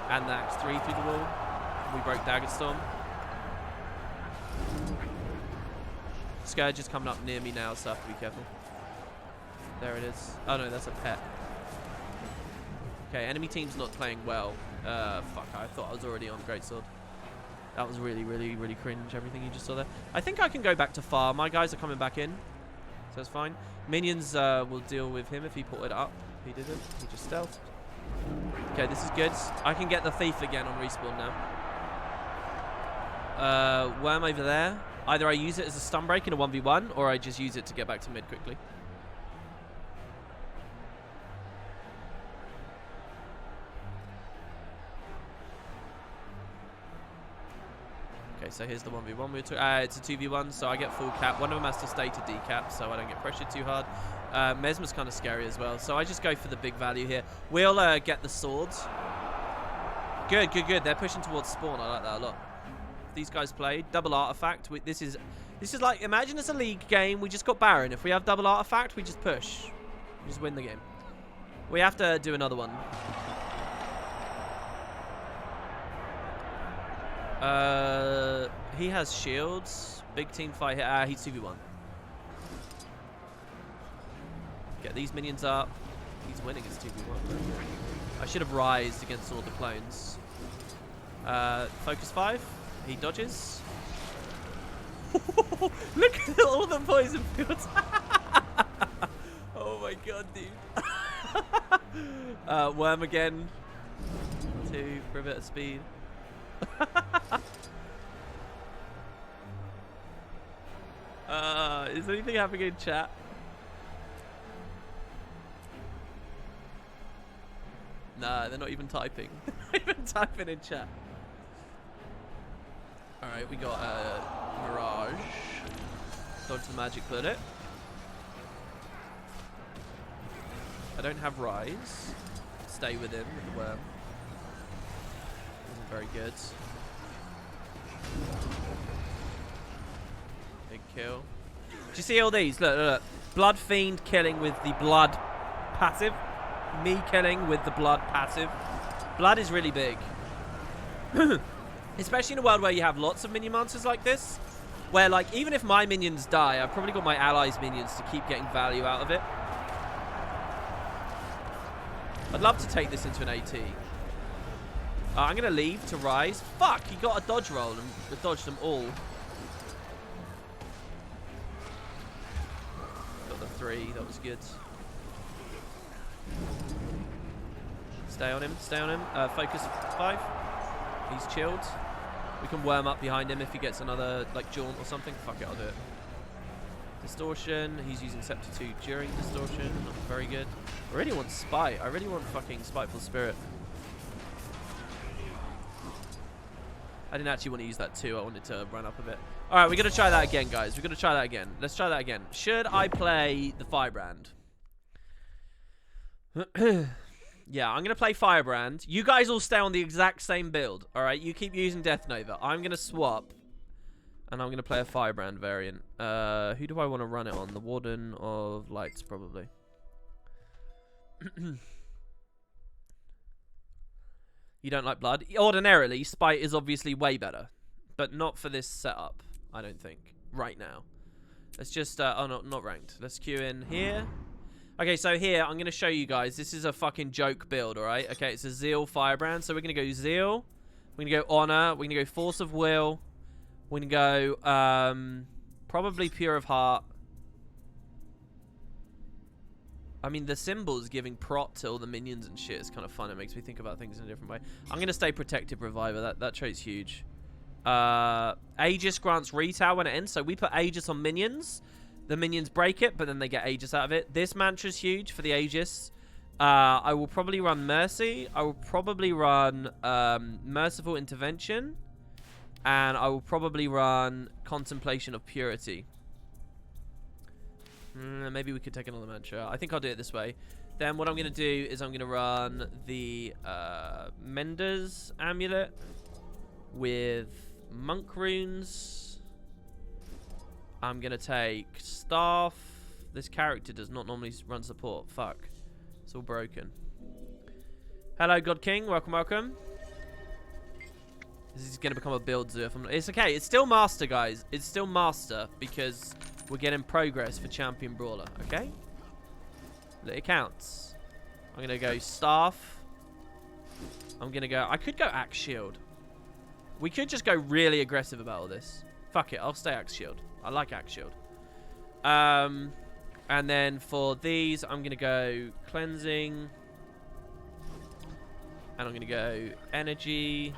And the Axe 3 through the wall. We broke Dagger Storm. Scourge is coming up near me now, so I have to be careful. There it is. Oh no, that's a pet. Okay, enemy team's not playing well. Fuck, I thought I was already on Greatsword. That was really, really, really cringe, everything you just saw there. I think I can go back to far. My guys are coming back in, so it's fine. Minions will deal with him if he put it up. He didn't. He just stealthed. Okay, this is good. I can get the Thief again on respawn now. Worm over there. Either I use it as a stun break in a 1v1, or I just use it to get back to mid quickly. Okay, so here's the 1v1. It's a 2v1, so I get full cap. One of them has to stay to decap, so I don't get pressured too hard. Mesmer's kind of scary as well, so I just go for the big value here. We'll get the swords. Good, good, good. They're pushing towards spawn. I like that a lot. These guys play double artifact. This is like, imagine it's a league game. We just got Baron. If we have double artifact, we just push. We just win the game. We have to do another one. He has shields. Big team fight here. He's 2v1. Get these minions up. He's winning his 2v1. I should have rised against all the clones. Focus 5. He dodges. Look at all the poison fields. Oh my god, dude. Worm again. 2 for a bit of speed. Is anything happening in chat? Nah, they're not even typing. They're not even typing in chat. Alright, we got Mirage. Dodge the magic bullet. I don't have Rise. Stay with him with the worm. Isn't very good. Big kill. Do you see all these? Look, look, look. Blood Fiend killing with the blood passive. Me killing with the blood passive. Blood is really big. Especially in a world where you have lots of minion monsters like this. Where, like, even if my minions die, I've probably got my allies' minions to keep getting value out of it. I'd love to take this into an AT. I'm going to leave to rise. Fuck, he got a dodge roll and dodged them all. Got the 3, that was good. Stay on him, stay on him. Focus 5. He's chilled. We can worm up behind him if he gets another, like, jaunt or something. Fuck it, I'll do it. Distortion. He's using Scepter 2 during Distortion. Not very good. I really want Spite. I really want fucking Spiteful Spirit. I didn't actually want to use that 2. I wanted to run up a bit. Alright, we're going to try that again, guys. We're going to try that again. Let's try that again. Should I play the Firebrand? Yeah, I'm going to play Firebrand. You guys all stay on the exact same build. Alright, you keep using Death Nova. I'm going to swap. And I'm going to play a Firebrand variant. Who do I want to run it on? The Warden of Lights, probably. You don't like blood? Ordinarily, Spite is obviously way better. But not for this setup, I don't think. Right now. Let's just... oh, no, not ranked. Let's queue in here. Okay, so here, I'm going to show you guys. This is a fucking joke build, alright? Okay, it's a Zeal Firebrand. So we're going to go Zeal. We're going to go Honor. We're going to go Force of Will. We're going to go... probably Pure of Heart. I mean, the symbols giving prot to all the minions and shit is kind of fun. It makes me think about things in a different way. I'm going to stay Protective Reviver. That trait's huge. Aegis grants retail when it ends. So we put Aegis on minions. The minions break it, but then they get Aegis out of it. This mantra's huge for the Aegis. I will probably run Mercy. I will probably run Merciful Intervention. And I will probably run Contemplation of Purity. Maybe we could take another mantra. I think I'll do it this way. Then what I'm going to do is I'm going to run the Mender's Amulet with Monk Runes. I'm going to take Staff. This character does not normally run support. Fuck. It's all broken. Hello, God King. Welcome, welcome. This is going to become a build zoo. It's okay. It's still Master, guys. It's still Master because... we're getting progress for Champion Brawler, okay? It counts. I'm going to go Staff. I'm going to go... I could go Axe Shield. We could just go really aggressive about all this. Fuck it, I'll stay Axe Shield. I like Axe Shield. And then for these, I'm going to go Cleansing. And I'm going to go Energy.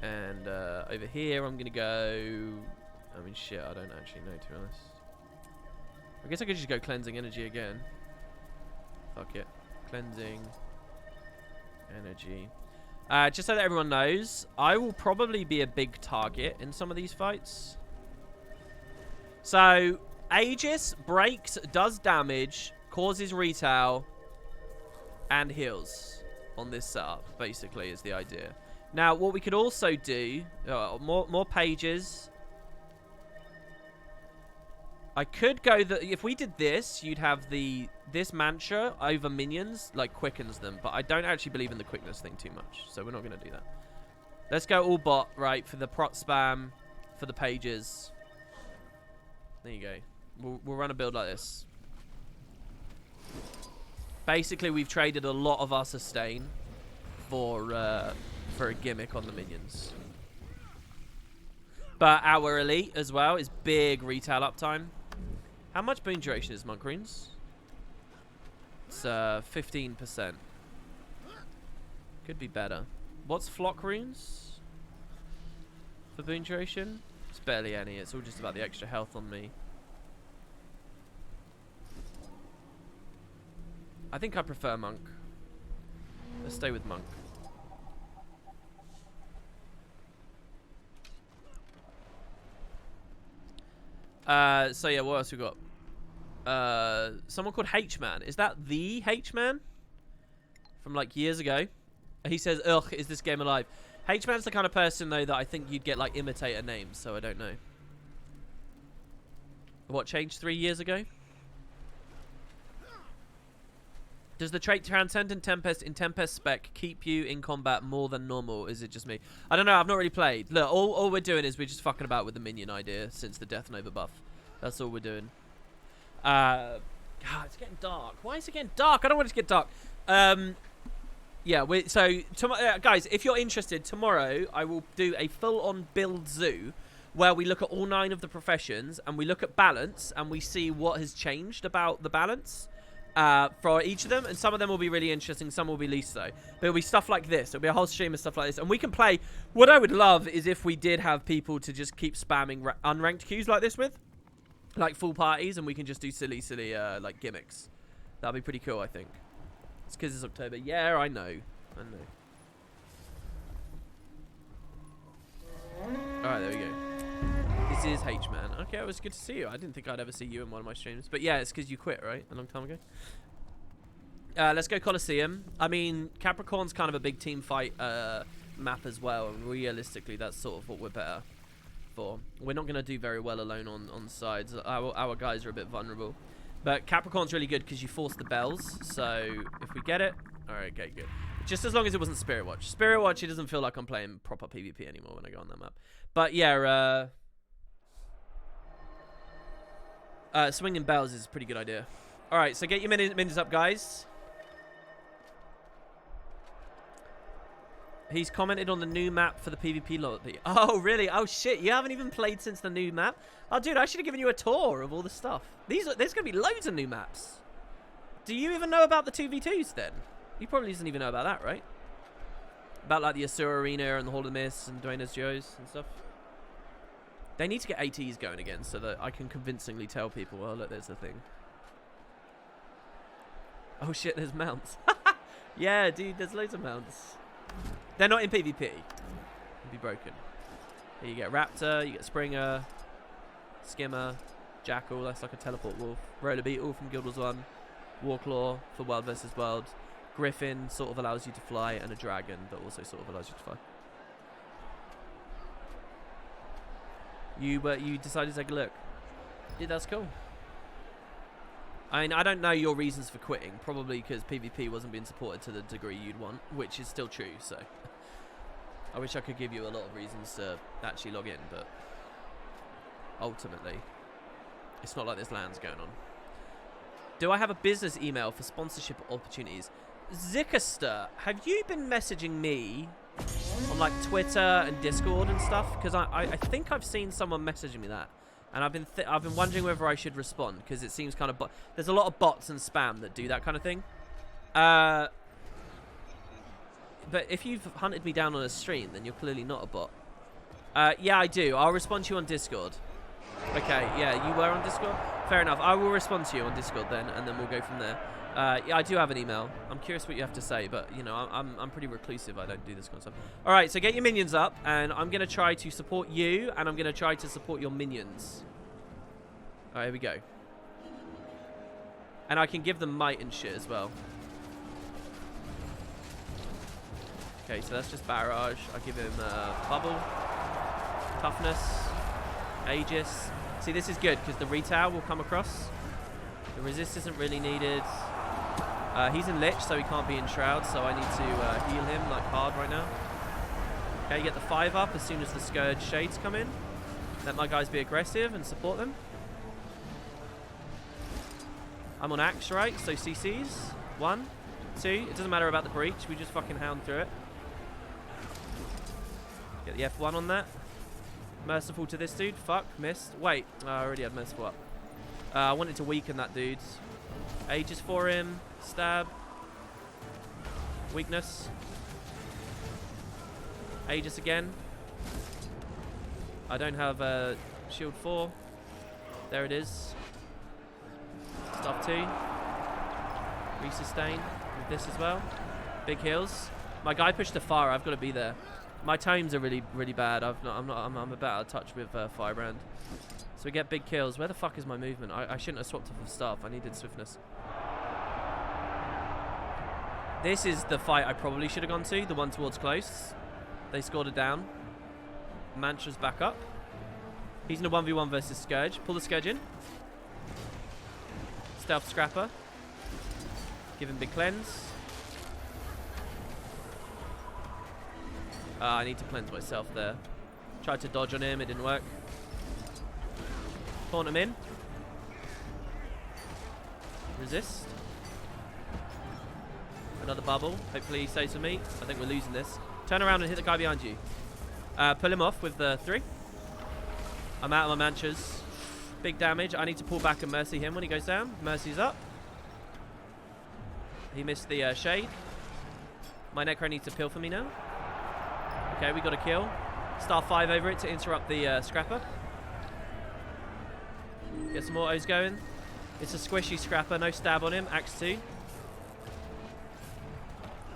And over here, I'm going to go... I mean, shit, I don't actually know, to be honest. I guess I could just go Cleansing Energy again. Fuck it. Cleansing Energy. Just so that everyone knows, I will probably be a big target in some of these fights. So, Aegis breaks, does damage, causes retail, and heals on this setup, basically, is the idea. Now, what we could also do, more pages... I could go if we did this, you'd have this mantra over minions, like, quickens them. But I don't actually believe in the quickness thing too much, so we're not going to do that. Let's go all bot, right, for the prot spam, for the pages. There you go. We'll run a build like this. Basically, we've traded a lot of our sustain for a gimmick on the minions. But our elite as well is big retail uptime. How much boon duration is Monk Runes? It's 15%. Could be better. What's Flock Runes for boon duration? It's barely any. It's all just about the extra health on me. I think I prefer Monk. Let's stay with Monk. So yeah, what else we got? Someone called H-Man. Is that the H-Man? From like years ago. He says, ugh, is this game alive? H-Man's the kind of person though that I think you'd get like imitator names, so I don't know. What changed 3 years ago? Does the trait Transcendent Tempest in Tempest spec keep you in combat more than normal? Is it just me? I don't know. I've not really played. Look, all we're doing is we're just fucking about with the minion idea since the Death Nova buff. That's all we're doing. God, it's getting dark. Why is it getting dark? I don't want it to get dark. Yeah, guys, if you're interested, tomorrow I will do a full-on build zoo where we look at all 9 of the professions and we look at balance and we see what has changed about the balance for each of them. And some of them will be really interesting, some will be least so. But it'll be stuff like this. It'll be a whole stream of stuff like this. And we can play... What I would love is if we did have people to just keep spamming unranked queues like this with. Like full parties, and we can just do silly, like, gimmicks. That'd be pretty cool, I think. It's because it's October. Yeah, I know. Alright, there we go. This is H-Man. Okay, it was good to see you. I didn't think I'd ever see you in one of my streams. But yeah, it's because you quit, right? A long time ago. Let's go Colosseum. I mean, Capricorn's kind of a big team fight map as well. And realistically, that's sort of what we're better for. We're not going to do very well alone on sides. Our guys are a bit vulnerable. But Capricorn's really good because you force the bells. So if we get it... Alright, okay, good. Just as long as it wasn't Spirit Watch. Spirit Watch, it doesn't feel like I'm playing proper PvP anymore when I go on that map. But yeah, swinging bells is a pretty good idea. Alright, so get your minions up, guys. He's commented on the new map for the PvP lobby. Oh, really? Oh, shit. You haven't even played since the new map? Oh, dude, I should have given you a tour of all the stuff. There's going to be loads of new maps. Do you even know about the 2v2s, then? You probably doesn't even know about that, right? About, like, the Asura Arena and the Hall of Mist and Duenas Joes and stuff. They need to get ATs going again so that I can convincingly tell people, oh, look, there's the thing. Oh, shit, there's mounts. Yeah, dude, there's loads of mounts. They're not in PvP. They'd be broken. Here you get Raptor, you get Springer, Skimmer, Jackal, that's like a teleport wolf. Roller Beetle from Guild Wars 1. Warclaw for World vs. World. Griffin sort of allows you to fly, and a dragon that also sort of allows you to fly. You decided to take a look. Dude, that's cool. I mean, I don't know your reasons for quitting. Probably because PvP wasn't being supported to the degree you'd want, which is still true, so... I wish I could give you a lot of reasons to actually log in, but... Ultimately, it's not like there's LANs going on. Do I have a business email for sponsorship opportunities? Zickerster, have you been messaging me on, like, Twitter and Discord and stuff? Because I think I've seen someone messaging me that. And I've been wondering whether I should respond, because it seems kind of... There's a lot of bots and spam that do that kind of thing. But if you've hunted me down on a stream, then you're clearly not a bot. Yeah, I do. I'll respond to you on Discord. Okay, yeah, you were on Discord? Fair enough. I will respond to you on Discord then, and then we'll go from there. Yeah, I do have an email. I'm curious what you have to say, but, you know, I'm pretty reclusive. I don't do this kind of stuff. All right, so get your minions up, and I'm going to try to support you, and I'm going to try to support your minions. All right, here we go. And I can give them might and shit as well. Okay, so that's just Barrage. I give him Bubble, Toughness, Aegis. See, this is good, because the retail will come across. The resist isn't really needed. He's in Lich, so he can't be in Shroud, so I need to heal him like hard right now. Okay, you get the 5 up as soon as the Scourge Shades come in. Let my guys be aggressive and support them. I'm on Axe, right? So CCs. 1, 2. It doesn't matter about the breach. We just fucking hound through it. Get the F1 on that. Merciful to this dude. Fuck, missed. Wait, I already had Merciful up. I wanted to weaken that dude. Aegis for him. Stab. Weakness. Aegis again. I don't have shield 4. There it is. Stuff 2. Resustain with this as well. Big heals. My guy pushed a fire. I've got to be there. My tomes are really, really bad. I'm a bit out of touch with Firebrand. So we get big kills. Where the fuck is my movement? I shouldn't have swapped off of staff. I needed swiftness. This is the fight I probably should have gone to. The one towards close. They scored it down. Mantra's back up. He's in a 1v1 versus Scourge. Pull the Scourge in. Stealth Scrapper. Give him big cleanse. I need to cleanse myself there. Tried to dodge on him, it didn't work. Taunt him in. Resist. Another bubble. Hopefully he stays with me. I think we're losing this. Turn around and hit the guy behind you. Pull him off with the 3. I'm out of my manchas. Big damage. I need to pull back and mercy him when he goes down. Mercy's up. He missed the shade. My Necro needs to peel for me now. Okay, we got a kill. Star 5 over it to interrupt the Scrapper. Get some autos going. It's a squishy Scrapper. No stab on him. Axe 2.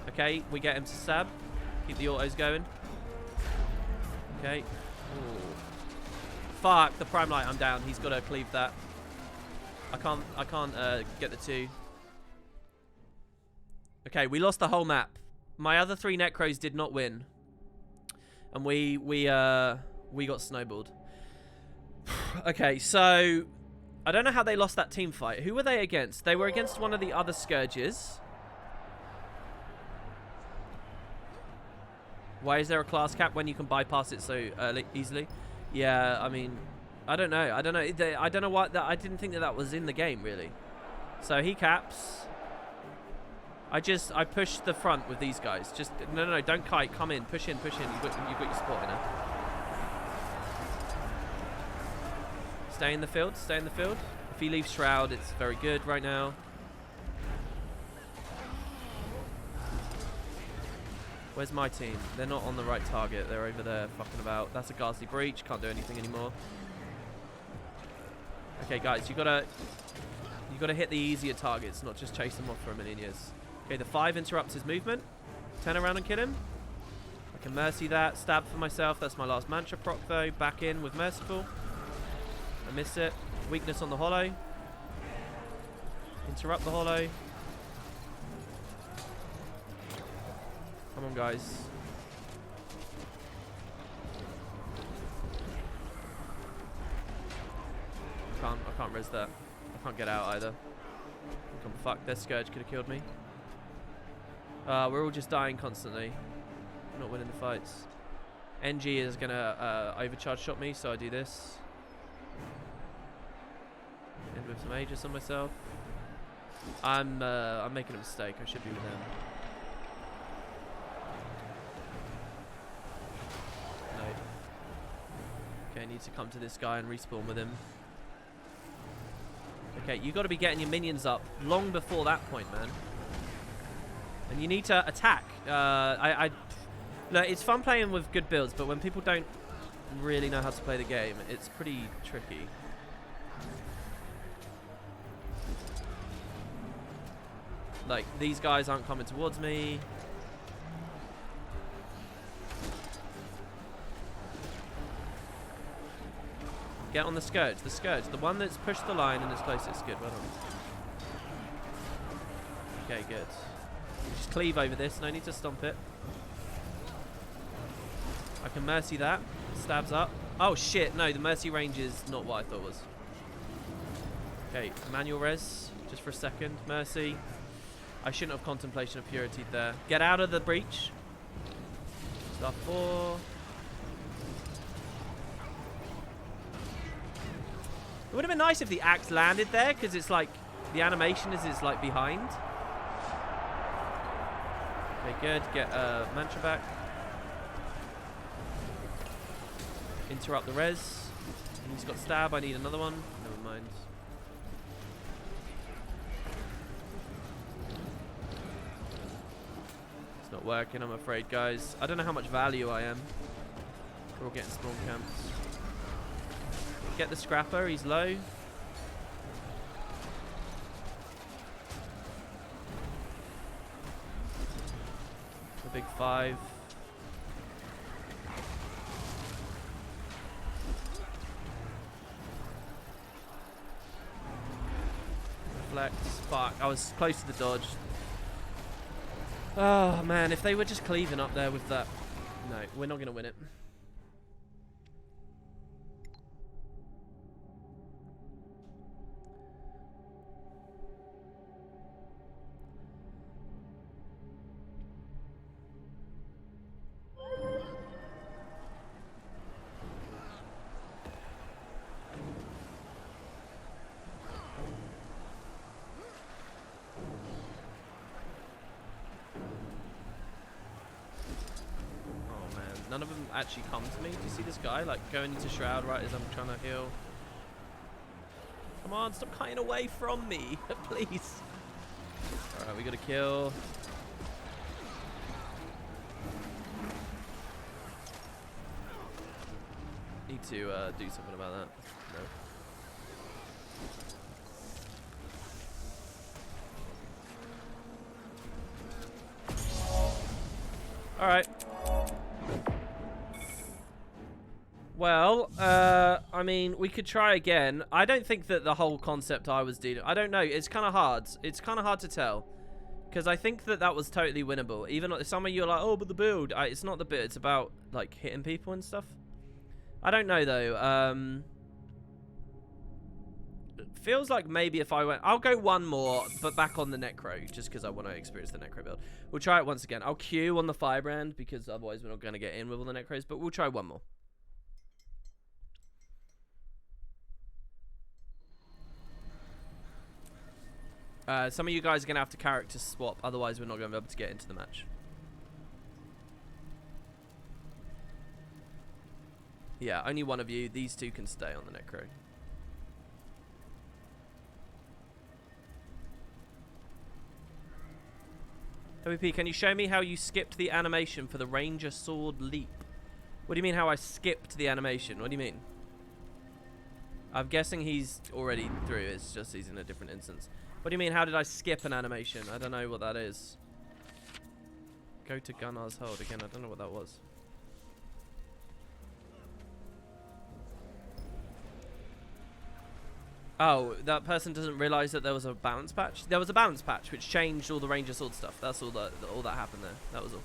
Okay, we get him to stab. Keep the autos going. Okay. Ooh. Fuck, the Prime Light, I'm down. He's got to cleave that. I can't get the 2. Okay, we lost the whole map. My other 3 Necros did not win. And we got snowballed. Okay, so I don't know how they lost that team fight. Who were they against? They were against one of the other Scourges. Why is there a class cap when you can bypass it so easily? Yeah, I mean, I don't know. I don't know why. I didn't think that was in the game, really. So he caps. I pushed the front with these guys. Just no, don't kite. Come in, push in, push in. You've got your spot in it. Stay in the field. Stay in the field. If he leaves Shroud, it's very good right now. Where's my team? They're not on the right target. They're over there fucking about. That's a ghastly breach. Can't do anything anymore. Okay, guys, you gotta hit the easier targets, not just chase them off for a million years. Okay, the 5 interrupts his movement. Turn around and kill him. I can mercy that. Stab for myself. That's my last mantra proc though. Back in with merciful. I miss it. Weakness on the hollow. Interrupt the hollow. Come on, guys. I can't res that. I can't get out either. I'm fucked. Their Scourge could have killed me. We're all just dying constantly. We're not winning the fights. NG is gonna overcharge shot me, so I do this. End with some Aegis on myself. I'm making a mistake. I should be with them. No. Okay, I need to come to this guy and respawn with him. Okay, you got to be getting your minions up long before that point, man. And you need to attack. Look, it's fun playing with good builds, but when people don't really know how to play the game, it's pretty tricky. Like, these guys aren't coming towards me. Get on the Scourge. The Scourge. The one that's pushed the line and is closest. Good. Well done. Okay, good. Just cleave over this. No need to stomp it. I can mercy that. Stabs up. Oh, shit. No, the mercy range is not what I thought it was. Okay, manual res. Just for a second. Mercy. I shouldn't have Contemplation of Purity there. Get out of the breach. Star 4. It would have been nice if the axe landed there, because it's like the animation is it's like behind. Okay, good. Get mantra back. Interrupt the res. And he's got stab. I need another one. Never mind. It's not working, I'm afraid, guys. I don't know how much value I am. We're all getting spawn camps. Get the Scrapper, he's low. The big 5. Reflect. Fuck, I was close to the dodge. Oh man, if they were just cleaving up there with that. No, we're not going to win it. none of them actually come to me. Do you see this guy like going into Shroud right as I'm trying to heal? Come on, stop cutting away from me, please. All right, we got to kill. Need to do something about that. No. All right. Well, I mean, we could try again. I don't think that the whole concept I was dealing... I don't know. It's kind of hard. It's kind of hard to tell. Because I think that that was totally winnable. Even if some of you are like, oh, but the build. It's not the build. It's about, like, hitting people and stuff. I don't know, though. It feels like maybe if I went... I'll go one more, but back on the Necro, just because I want to experience the Necro build. We'll try it once again. I'll queue on the Firebrand, because otherwise we're not going to get in with all the Necros, but we'll try one more. Some of you guys are going to have to character swap, otherwise we're not going to be able to get into the match. Yeah, only one of you. These two can stay on the Necro. WP, can you show me how you skipped the animation for the Ranger Sword Leap? What do you mean how I skipped the animation? What do you mean? I'm guessing he's already through. It's just he's in a different instance. What do you mean, how did I skip an animation? I don't know what that is. Go to Gunnar's Hold again. I don't know what that was. Oh, that person doesn't realize that there was a balance patch? There was a balance patch which changed all the Ranger Sword stuff. That's all that happened there. That was all.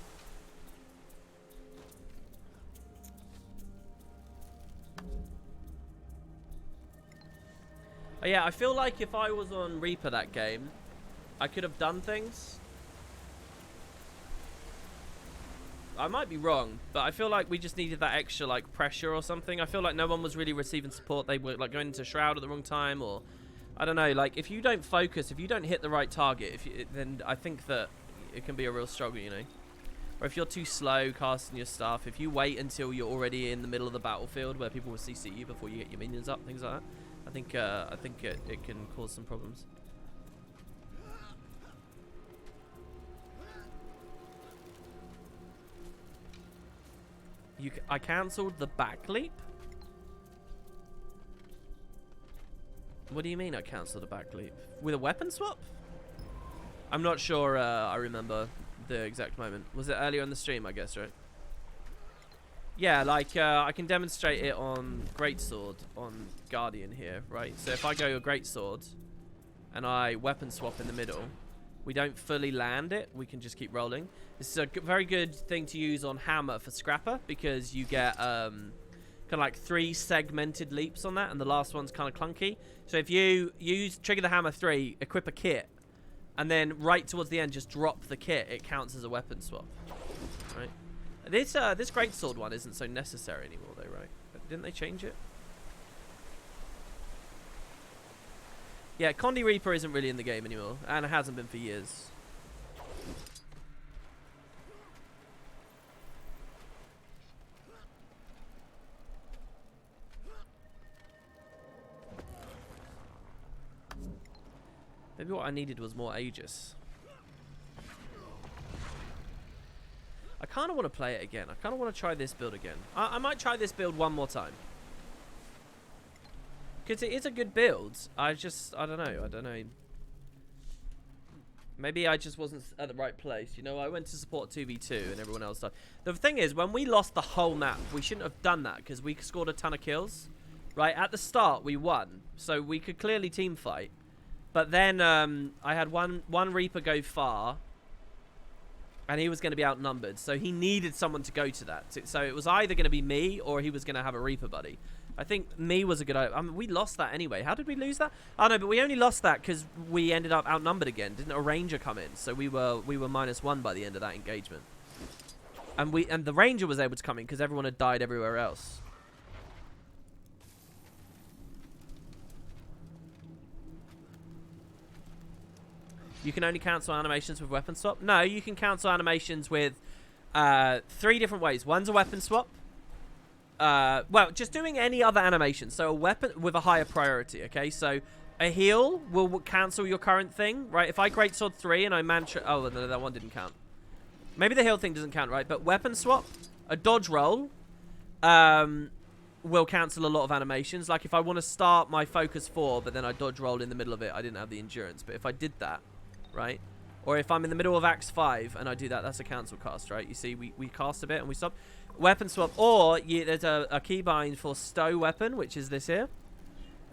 Oh, yeah, I feel like if I was on Reaper that game, I could have done things. I might be wrong, but I feel like we just needed that extra, like, pressure or something. I feel like no one was really receiving support. They were, like, going into Shroud at the wrong time, or... I don't know, like, if you don't focus, if you don't hit the right target, then I think that it can be a real struggle, you know? Or if you're too slow casting your stuff, if you wait until you're already in the middle of the battlefield where people will CC you before you get your minions up, things like that. I think it can cause some problems. I cancelled the back leap? What do you mean I cancelled a back leap? With a weapon swap? I'm not sure I remember the exact moment. Was it earlier in the stream, I guess, right? Yeah, like, I can demonstrate it on Greatsword on Guardian here, right? So if I go a Greatsword and I weapon swap in the middle, we don't fully land it. We can just keep rolling. This is a very good thing to use on Hammer for Scrapper because you get kind of like 3 segmented leaps on that, and the last one's kind of clunky. So if you trigger the Hammer 3, equip a kit, and then right towards the end just drop the kit, it counts as a weapon swap, right? This Greatsword one isn't so necessary anymore, though, right? Didn't they change it? Yeah, Condi Reaper isn't really in the game anymore, and it hasn't been for years. Maybe what I needed was more Aegis. I kind of want to play it again. I kind of want to try this build again. I might try this build one more time. Because it is a good build. I don't know. Maybe I just wasn't at the right place. You know, I went to support 2v2 and everyone else died. The thing is, when we lost the whole map, we shouldn't have done that because we scored a ton of kills. Right, at the start, we won. So we could clearly team fight. But then I had one Reaper go far. And he was going to be outnumbered. So he needed someone to go to that. So it was either going to be me or he was going to have a Reaper buddy. I think me was a good... I mean, we lost that anyway. How did we lose that? Oh, no, but we only lost that because we ended up outnumbered again. Didn't a Ranger come in? So we were -1 by the end of that engagement. And the Ranger was able to come in because everyone had died everywhere else. You can only cancel animations with weapon swap? No, you can cancel animations with 3 different ways. One's a weapon swap. Well, just doing any other animation. So a weapon with a higher priority, okay? So a heal will cancel your current thing, right? If I Greatsword 3 and I mantra... Oh, no, that one didn't count. Maybe the heal thing doesn't count, right? But weapon swap, a dodge roll, will cancel a lot of animations. Like if I want to start my focus 4, but then I dodge roll in the middle of it, I didn't have the endurance. But if I did that, right? Or if I'm in the middle of Axe 5 and I do that, that's a cancel cast, right? You see, we cast a bit and we stop. Weapon swap, or there's a keybind for stow weapon, which is this here.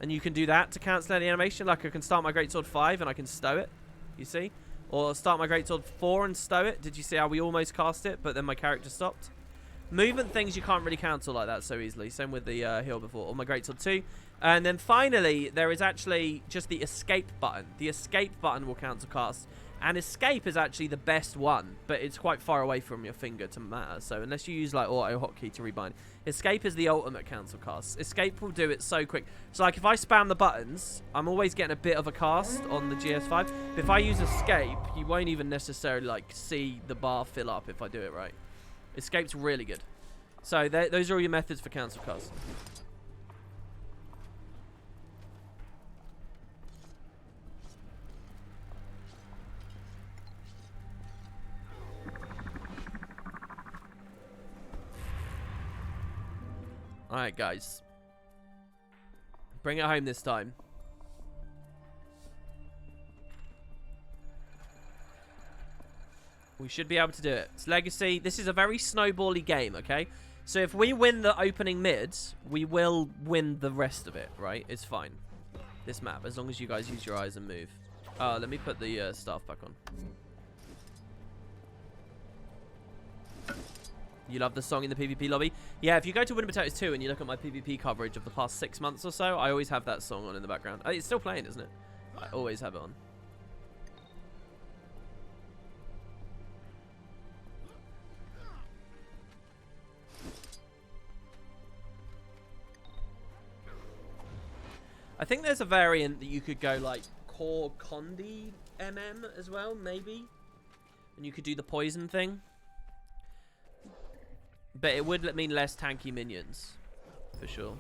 And you can do that to cancel any animation. Like I can start my Greatsword 5 and I can stow it, you see? Or start my Greatsword 4 and stow it. Did you see how we almost cast it, but then my character stopped? Movement things you can't really cancel like that so easily. Same with the heal before. Or my Greatsword 2. And then finally, there is actually just the escape button. The escape button will cancel cast. And escape is actually the best one, but it's quite far away from your finger to matter. So unless you use like auto hotkey to rebind, escape is the ultimate cancel cast. Escape will do it so quick. So like if I spam the buttons, I'm always getting a bit of a cast on the GS5. But if I use escape, you won't even necessarily like see the bar fill up if I do it right. Escape's really good. So those are all your methods for cancel cast. Alright, guys. Bring it home this time. We should be able to do it. It's Legacy. This is a very snowbally game, okay? So if we win the opening mids, we will win the rest of it, right? It's fine. This map, as long as you guys use your eyes and move. Let me put the staff back on. You love the song in the PvP lobby? Yeah, if you go to Winning Potatoes 2 and you look at my PvP coverage of the past 6 months or so, I always have that song on in the background. It's still playing, isn't it? I always have it on. I think there's a variant that you could go like Core Condi MM as well, maybe. And you could do the poison thing. But it would mean less tanky minions, for sure.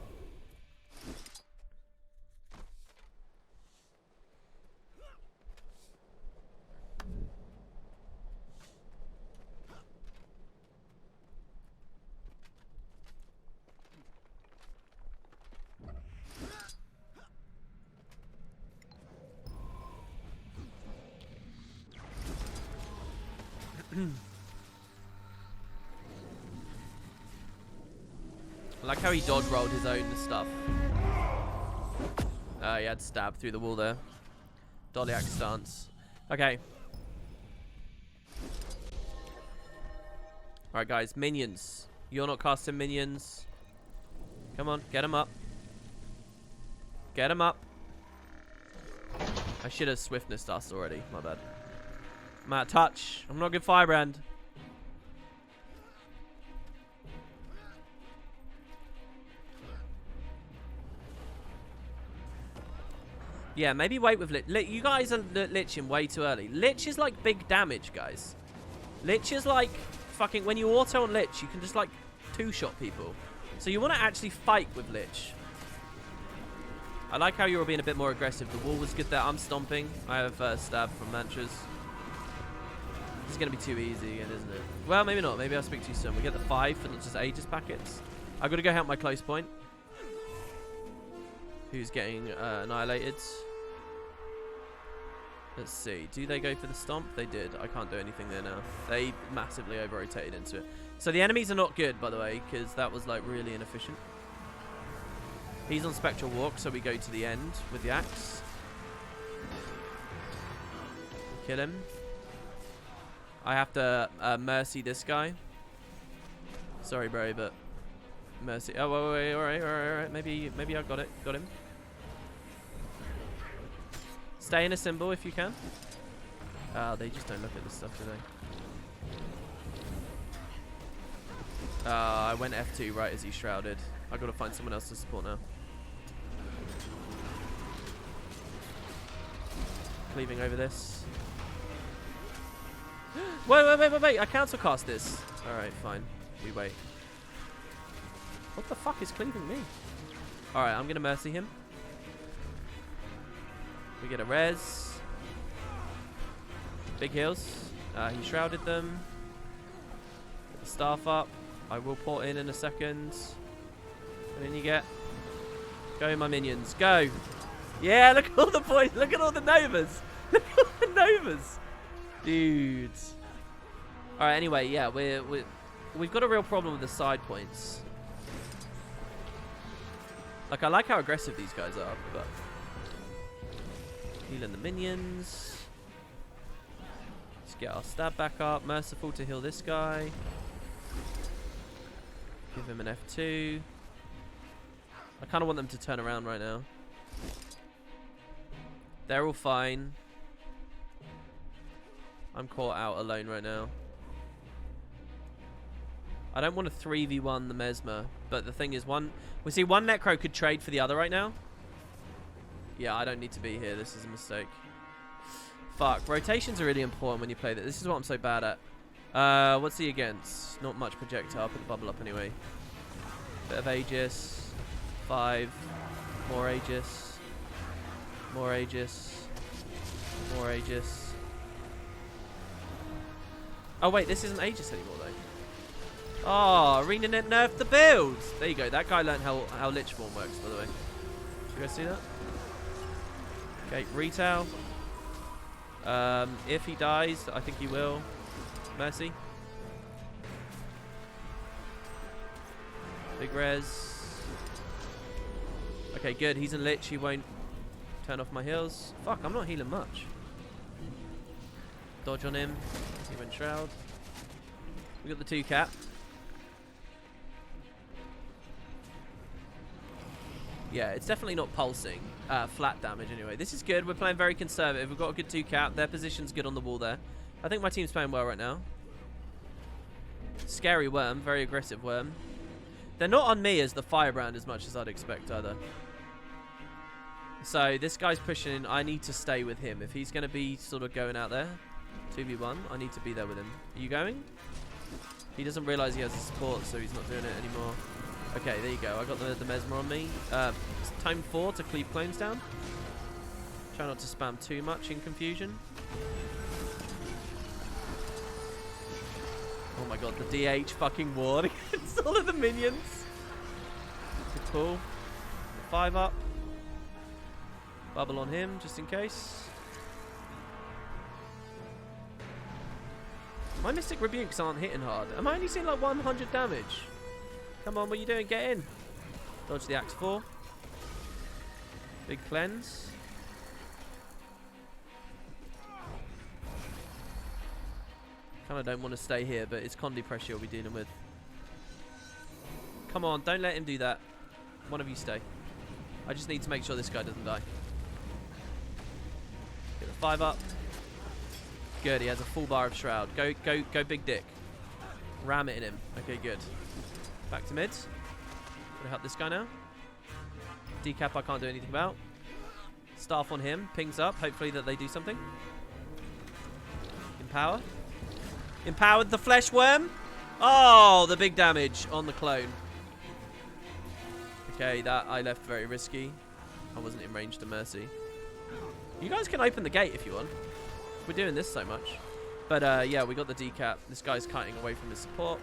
I like how he dodge rolled his own stuff. He had stab through the wall there. Dolly axe stance. Okay. Alright, guys. Minions. You're not casting minions. Come on. Get him up. Get him up. I should have swiftness dust already. My bad. I'm out of touch. I'm not good firebrand. Yeah, maybe wait with Lich. You guys are Liching way too early. Lich is like big damage, guys. Lich is like fucking... When you auto on Lich, you can just like two-shot people. So you want to actually fight with Lich. I like how you're being a bit more aggressive. The wall was good there. I'm stomping. I have stab from mantras. This is going to be too easy again, isn't it? Well, maybe not. Maybe I'll speak too soon. We get the 5 for not just Aegis packets. I've got to go help my close point. Who's getting annihilated. Let's see. Do they go for the stomp? They did. I can't do anything there now. They massively over-rotated into it. So the enemies are not good, by the way, because that was like really inefficient. He's on Spectral Walk, so we go to the end with the axe. Kill him. I have to mercy this guy. Sorry, bro, but mercy. Oh, wait, all right. Maybe I got it. Got him. Stay in a symbol if you can. They just don't look at this stuff, do they? I went F2 right as he shrouded. I got to find someone else to support now. Cleaving over this. Wait. I cancel cast this. Alright, fine. We wait. What the fuck is cleaving me? Alright, I'm gonna mercy him. We get a res. Big heals. He shrouded them. Get the staff up. I will port in a second. And then you get. Go, my minions. Go. Yeah, look at all the boys. Look at all the Novas. Look at all the Novas. Dudes. Alright, anyway, yeah, we've got a real problem with the side points. Like, I like how aggressive these guys are, but... Healing the minions. Let's get our stab back up. Merciful to heal this guy. Give him an F2. I kind of want them to turn around right now. They're all fine. I'm caught out alone right now. I don't want to 3v1 the Mesmer, but the thing is, one Necro could trade for the other right now. Yeah, I don't need to be here. This is a mistake. Fuck. Rotations are really important when you play that. This is what I'm so bad at. What's he against? Not much projectile. I'll put the bubble up anyway. Bit of Aegis. 5. More Aegis. More Aegis. More Aegis. Oh, wait. This isn't Aegis anymore, though. Oh, ArenaNet nerfed the builds. There you go. That guy learned how Lich Form works, by the way. Did you guys see that? Okay, retail. If he dies, I think he will. Mercy. Big res. Okay, good. He's in Lich. He won't turn off my heals. Fuck, I'm not healing much. Dodge on him. He went Shroud. We got the 2 cap. Yeah, it's definitely not pulsing. Flat damage anyway. This is good. We're playing very conservative. We've got a good 2 cap. Their position's good on the wall there. I think my team's playing well right now. Scary worm. Very aggressive worm. They're not on me as the firebrand as much as I'd expect either. So this guy's pushing. I need to stay with him. If he's going to be sort of going out there, 2v1, I need to be there with him. Are you going? He doesn't realise he has the support, so he's not doing it anymore. Okay, there you go. I got the Mesmer on me. Time 4 to cleave clones down. Try not to spam too much in confusion. Oh my god, the DH fucking ward against all of the minions. Good pull. 5 up. Bubble on him, just in case. My Mystic Rebukes aren't hitting hard. Am I only seeing like 100 damage? Come on, what are you doing? Get in. Dodge the Axe 4. Big cleanse. Kind of don't want to stay here, but it's Condi pressure we'll be dealing with. Come on, don't let him do that. One of you stay. I just need to make sure this guy doesn't die. Get the 5 up. Good, he has a full bar of Shroud. Go big dick. Ram it in him. Okay, good. Back to mid. Gonna help this guy now. Decap I can't do anything about. Staff on him. Pings up. Hopefully that they do something. Empower. Empowered the flesh worm. Oh, the big damage on the clone. Okay, that I left very risky. I wasn't in range to mercy. You guys can open the gate if you want. We're doing this so much. But yeah, we got the decap. This guy's cutting away from his support.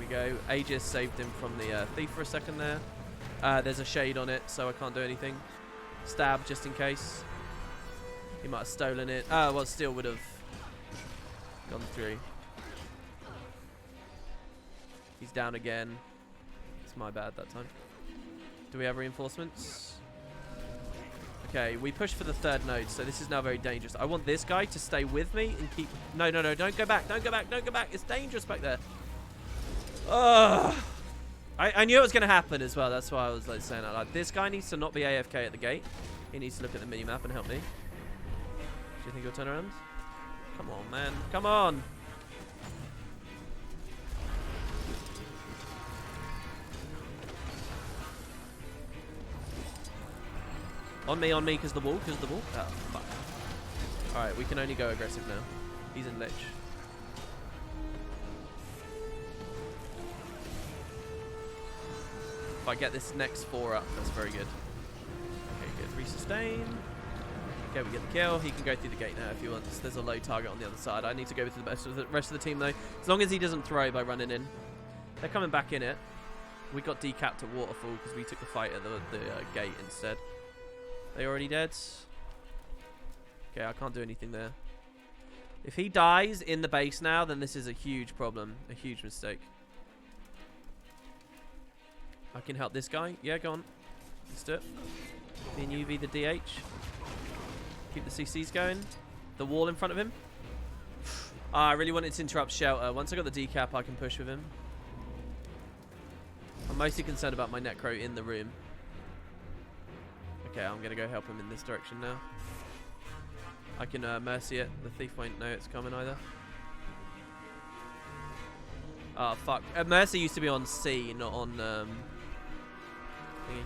Go. Aegis saved him from the thief for a second there. There's a shade on it, so I can't do anything. Stab just in case. He might have stolen it. Well, still would have gone through. He's down again. It's my bad that time. Do we have reinforcements? Okay, we push for the 3rd node, so this is now very dangerous. I want this guy to stay with me and keep... No, don't go back. Don't go back. Don't go back. It's dangerous back there. Ugh. I knew it was going to happen as well. That's why I was like saying that. Like, this guy needs to not be AFK at the gate. He needs to look at the minimap and help me. Do you think he'll turn around? Come on, man. Come on. On me, because the wall, Oh, fuck. Alright, we can only go aggressive now. He's in Lich. If I get this next 4 up, that's very good. Okay, good. Resustain. Okay, we get the kill. He can go through the gate now if he wants. There's a low target on the other side. I need to go with the rest of the team, though. As long as he doesn't throw by running in. They're coming back in it. We got decapped to Waterfall because we took the fight at the gate instead. They already dead? Okay, I can't do anything there. If he dies in the base now, then this is a huge problem. A huge mistake. I can help this guy. Yeah, go on. Let's do it. Me and you be the DH. Keep the CCs going. The wall in front of him. I really wanted to interrupt Shelter. Once I got the decap, I can push with him. I'm mostly concerned about my Necro in the room. Okay, I'm going to go help him in this direction now. I can Mercy it. The Thief won't know it's coming either. Oh, fuck. Mercy used to be on C, not on... thingy.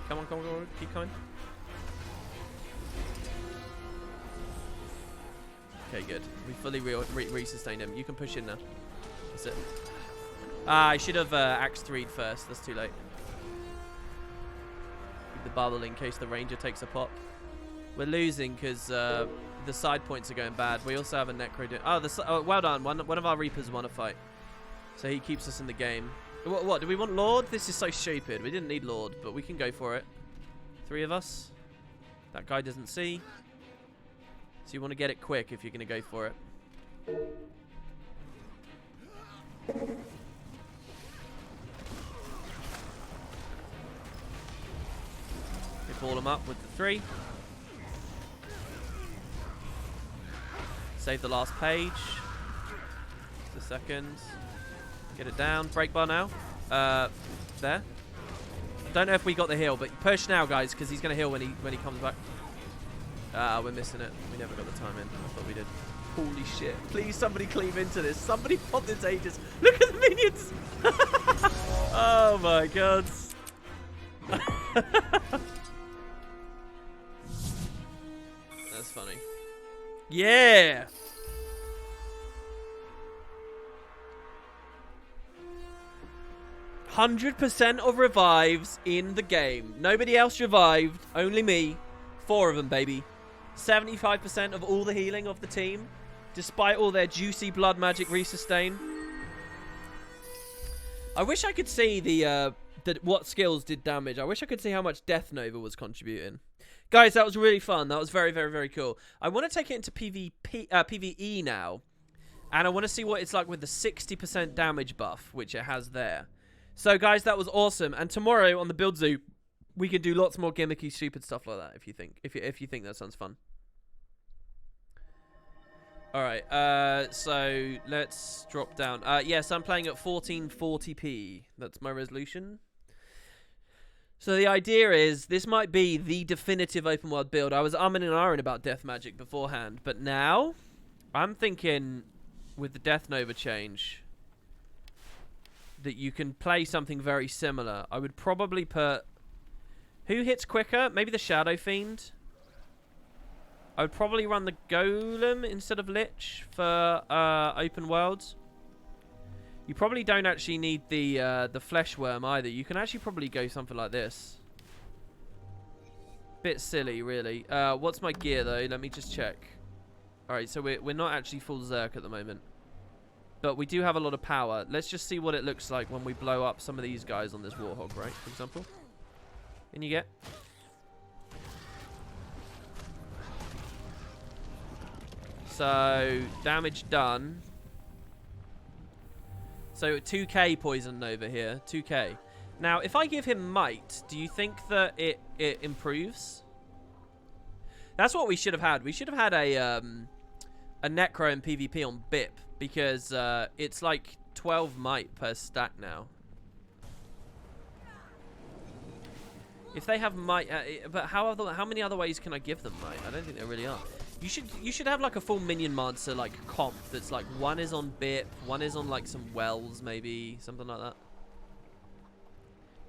Come on, come on, keep coming. Okay, good. We fully resustained him. You can push in now. That's it. I should have Axe 3'd first. That's too late. Keep the bubble in case the Ranger takes a pop. We're losing because the side points are going bad. We also have a Necro doing... Oh, well done. One of our Reapers won a fight. So he keeps us in the game. What? Do we want Lord? This is so stupid. We didn't need Lord, but we can go for it. 3 of us. That guy doesn't see. So you want to get it quick if you're going to go for it. We ball him up with the 3. Save the last page. The second. Get it down. Break bar now. There. Don't know if we got the heal, but push now, guys, because he's going to heal when he comes back. We're missing it. We never got the time in. I thought we did. Holy shit. Please, somebody cleave into this. Somebody pop this Aegis. Look at the minions. Oh, my God. That's funny. Yeah. %100% of revives in the game. Nobody else revived. Only me. 4 of them, baby. 75% of all the healing of the team. Despite all their juicy blood magic resustain. I wish I could see the what skills did damage. I wish I could see how much Death Nova was contributing. Guys, that was really fun. That was very, very, very cool. I want to take it into PvE now. And I want to see what it's like with the 60% damage buff, which it has there. So, guys, that was awesome. And tomorrow on the Build Zoo, we can do lots more gimmicky, stupid stuff like that. If you think that sounds fun. All right. So let's drop down. Yes, I'm playing at 1440p. That's my resolution. So the idea is this might be the definitive open world build. I was umming and ahhing about Death Magic beforehand, but now I'm thinking with the Death Nova change that you can play something very similar. I would probably put... Who hits quicker? Maybe the Shadow Fiend. I would probably run the Golem instead of Lich for open worlds. You probably don't actually need the Flesh Worm either. You can actually probably go something like this. Bit silly, really. What's my gear, though? Let me just check. Alright, so we're not actually full Zerk at the moment. But we do have a lot of power. Let's just see what it looks like when we blow up some of these guys on this Warhog, right? For example. And you get... So, damage done. So, 2k poison over here. 2k. Now, if I give him Might, do you think that it improves? That's what we should have had. We should have had a Necro in PvP on BIP. Because it's like 12 Might per stack now. If they have Might... but how many other ways can I give them Might? I don't think there really are. You should have like a full minion monster like comp that's like one is on BIP, one is on like some wells maybe, something like that.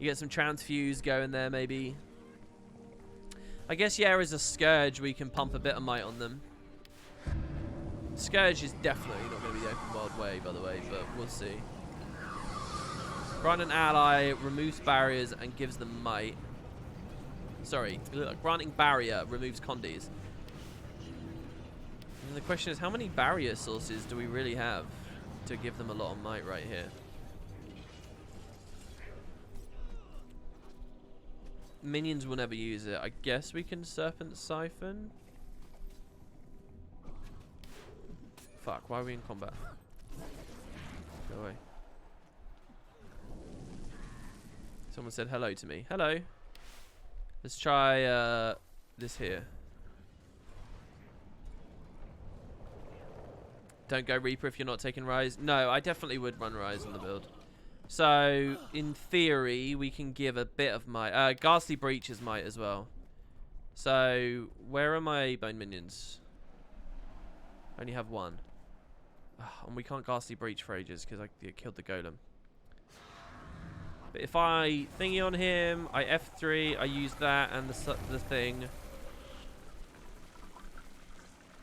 You get some transfuse going there maybe. I guess, yeah, as a Scourge, we can pump a bit of might on them. Scourge is definitely not going to be the open world way, by the way, but we'll see. Grant an ally, removes barriers, and gives them might. Sorry, granting barrier removes condies. And the question is, how many barrier sources do we really have to give them a lot of might right here? Minions will never use it. I guess we can Serpent Siphon. Fuck, why are we in combat? Go away. Someone said hello to me. Hello. Let's try this here. Don't go Reaper if you're not taking Rise. No, I definitely would run Rise on the build. So, in theory, we can give a bit of might. Ghastly Breach is might as well. So, where are my bone minions? I only have one. And we can't Ghastly Breach for ages because I killed the golem. But if I thingy on him, I F3, I use that and the thing.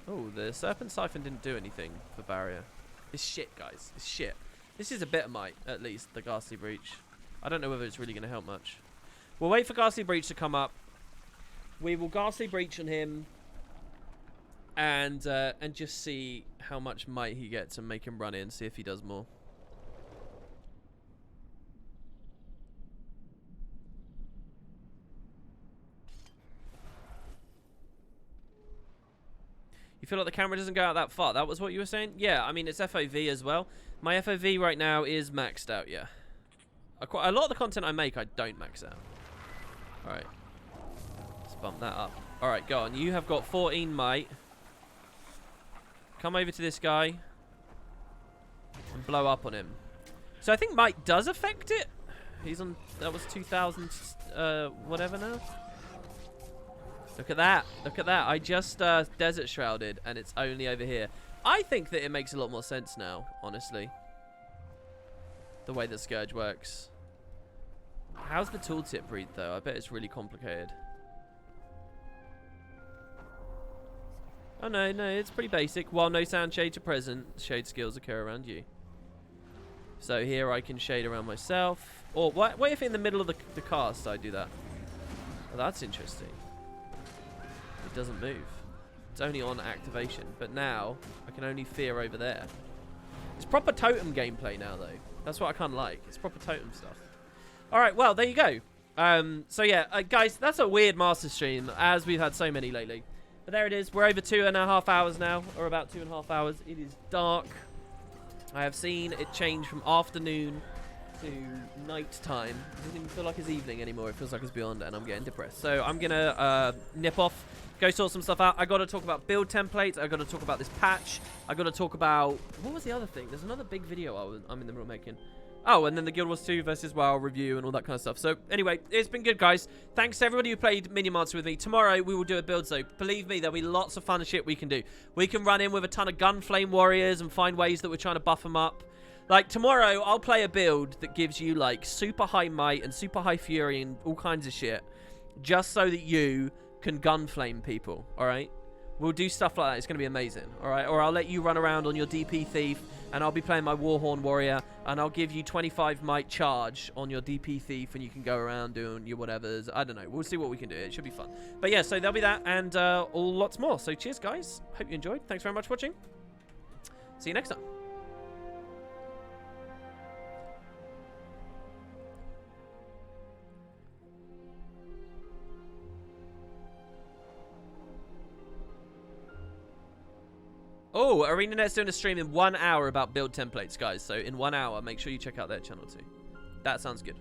Oh, the Serpent Siphon didn't do anything for barrier. It's shit, guys. It's shit. This is a bit of might, at least, the Ghastly Breach. I don't know whether it's really going to help much. We'll wait for Ghastly Breach to come up. We will Ghastly Breach on him. And just see how much might he gets and make him run in, see if he does more. You feel like the camera doesn't go out that far? That was what you were saying? Yeah, I mean, it's FOV as well. My FOV right now is maxed out, yeah. A lot of the content I make, I don't max out. Alright. Let's bump that up. Alright, go on. You have got 14 might. Come over to this guy. And blow up on him. So I think might does affect it. He's on... That was 2,000... whatever now. Look at that. Look at that. I just Desert Shrouded, and it's only over here. I think that it makes a lot more sense now, honestly. The way that Scourge works. How's the tooltip read, though? I bet it's really complicated. Oh, no, it's pretty basic. While no sound shades are present, shade skills occur around you. So here I can shade around myself. Or what if in the middle of the cast I do that? Oh, that's interesting. It doesn't move. It's only on activation. But now, I can only fear over there. It's proper totem gameplay now, though. That's what I kind of like. It's proper totem stuff. Alright, well, there you go. So yeah, guys, that's a weird Master stream, as we've had so many lately. But there it is. We're over 2.5 hours now, or about 2.5 hours. It is dark. I have seen it change from afternoon to night time. It doesn't even feel like it's evening anymore. It feels like it's beyond, and I'm getting depressed. So I'm going to nip off, go sort some stuff out. I got to talk about build templates. I got to talk about this patch. I got to talk about... What was the other thing? There's another big video I'm in the middle of making. Oh, and then the Guild Wars 2 versus WoW review and all that kind of stuff. So, anyway, it's been good, guys. Thanks to everybody who played Minimonster with me. Tomorrow, we will do a build zone. Believe me, there'll be lots of fun shit we can do. We can run in with a ton of Gunflame Warriors and find ways that we're trying to buff them up. Like, tomorrow, I'll play a build that gives you, like, super high might and super high fury and all kinds of shit. Just so that you can Gunflame people, alright? We'll do stuff like that. It's going to be amazing, alright? Or I'll let you run around on your DP Thief, and I'll be playing my Warhorn Warrior, and I'll give you 25 might charge on your DP Thief, and you can go around doing your whatevers. I don't know. We'll see what we can do. It should be fun. But yeah, so there'll be that, and all lots more. So cheers, guys. Hope you enjoyed. Thanks very much for watching. See you next time. Oh, ArenaNet's doing a stream in 1 hour about build templates, guys. So in 1 hour, make sure you check out their channel too. That sounds good.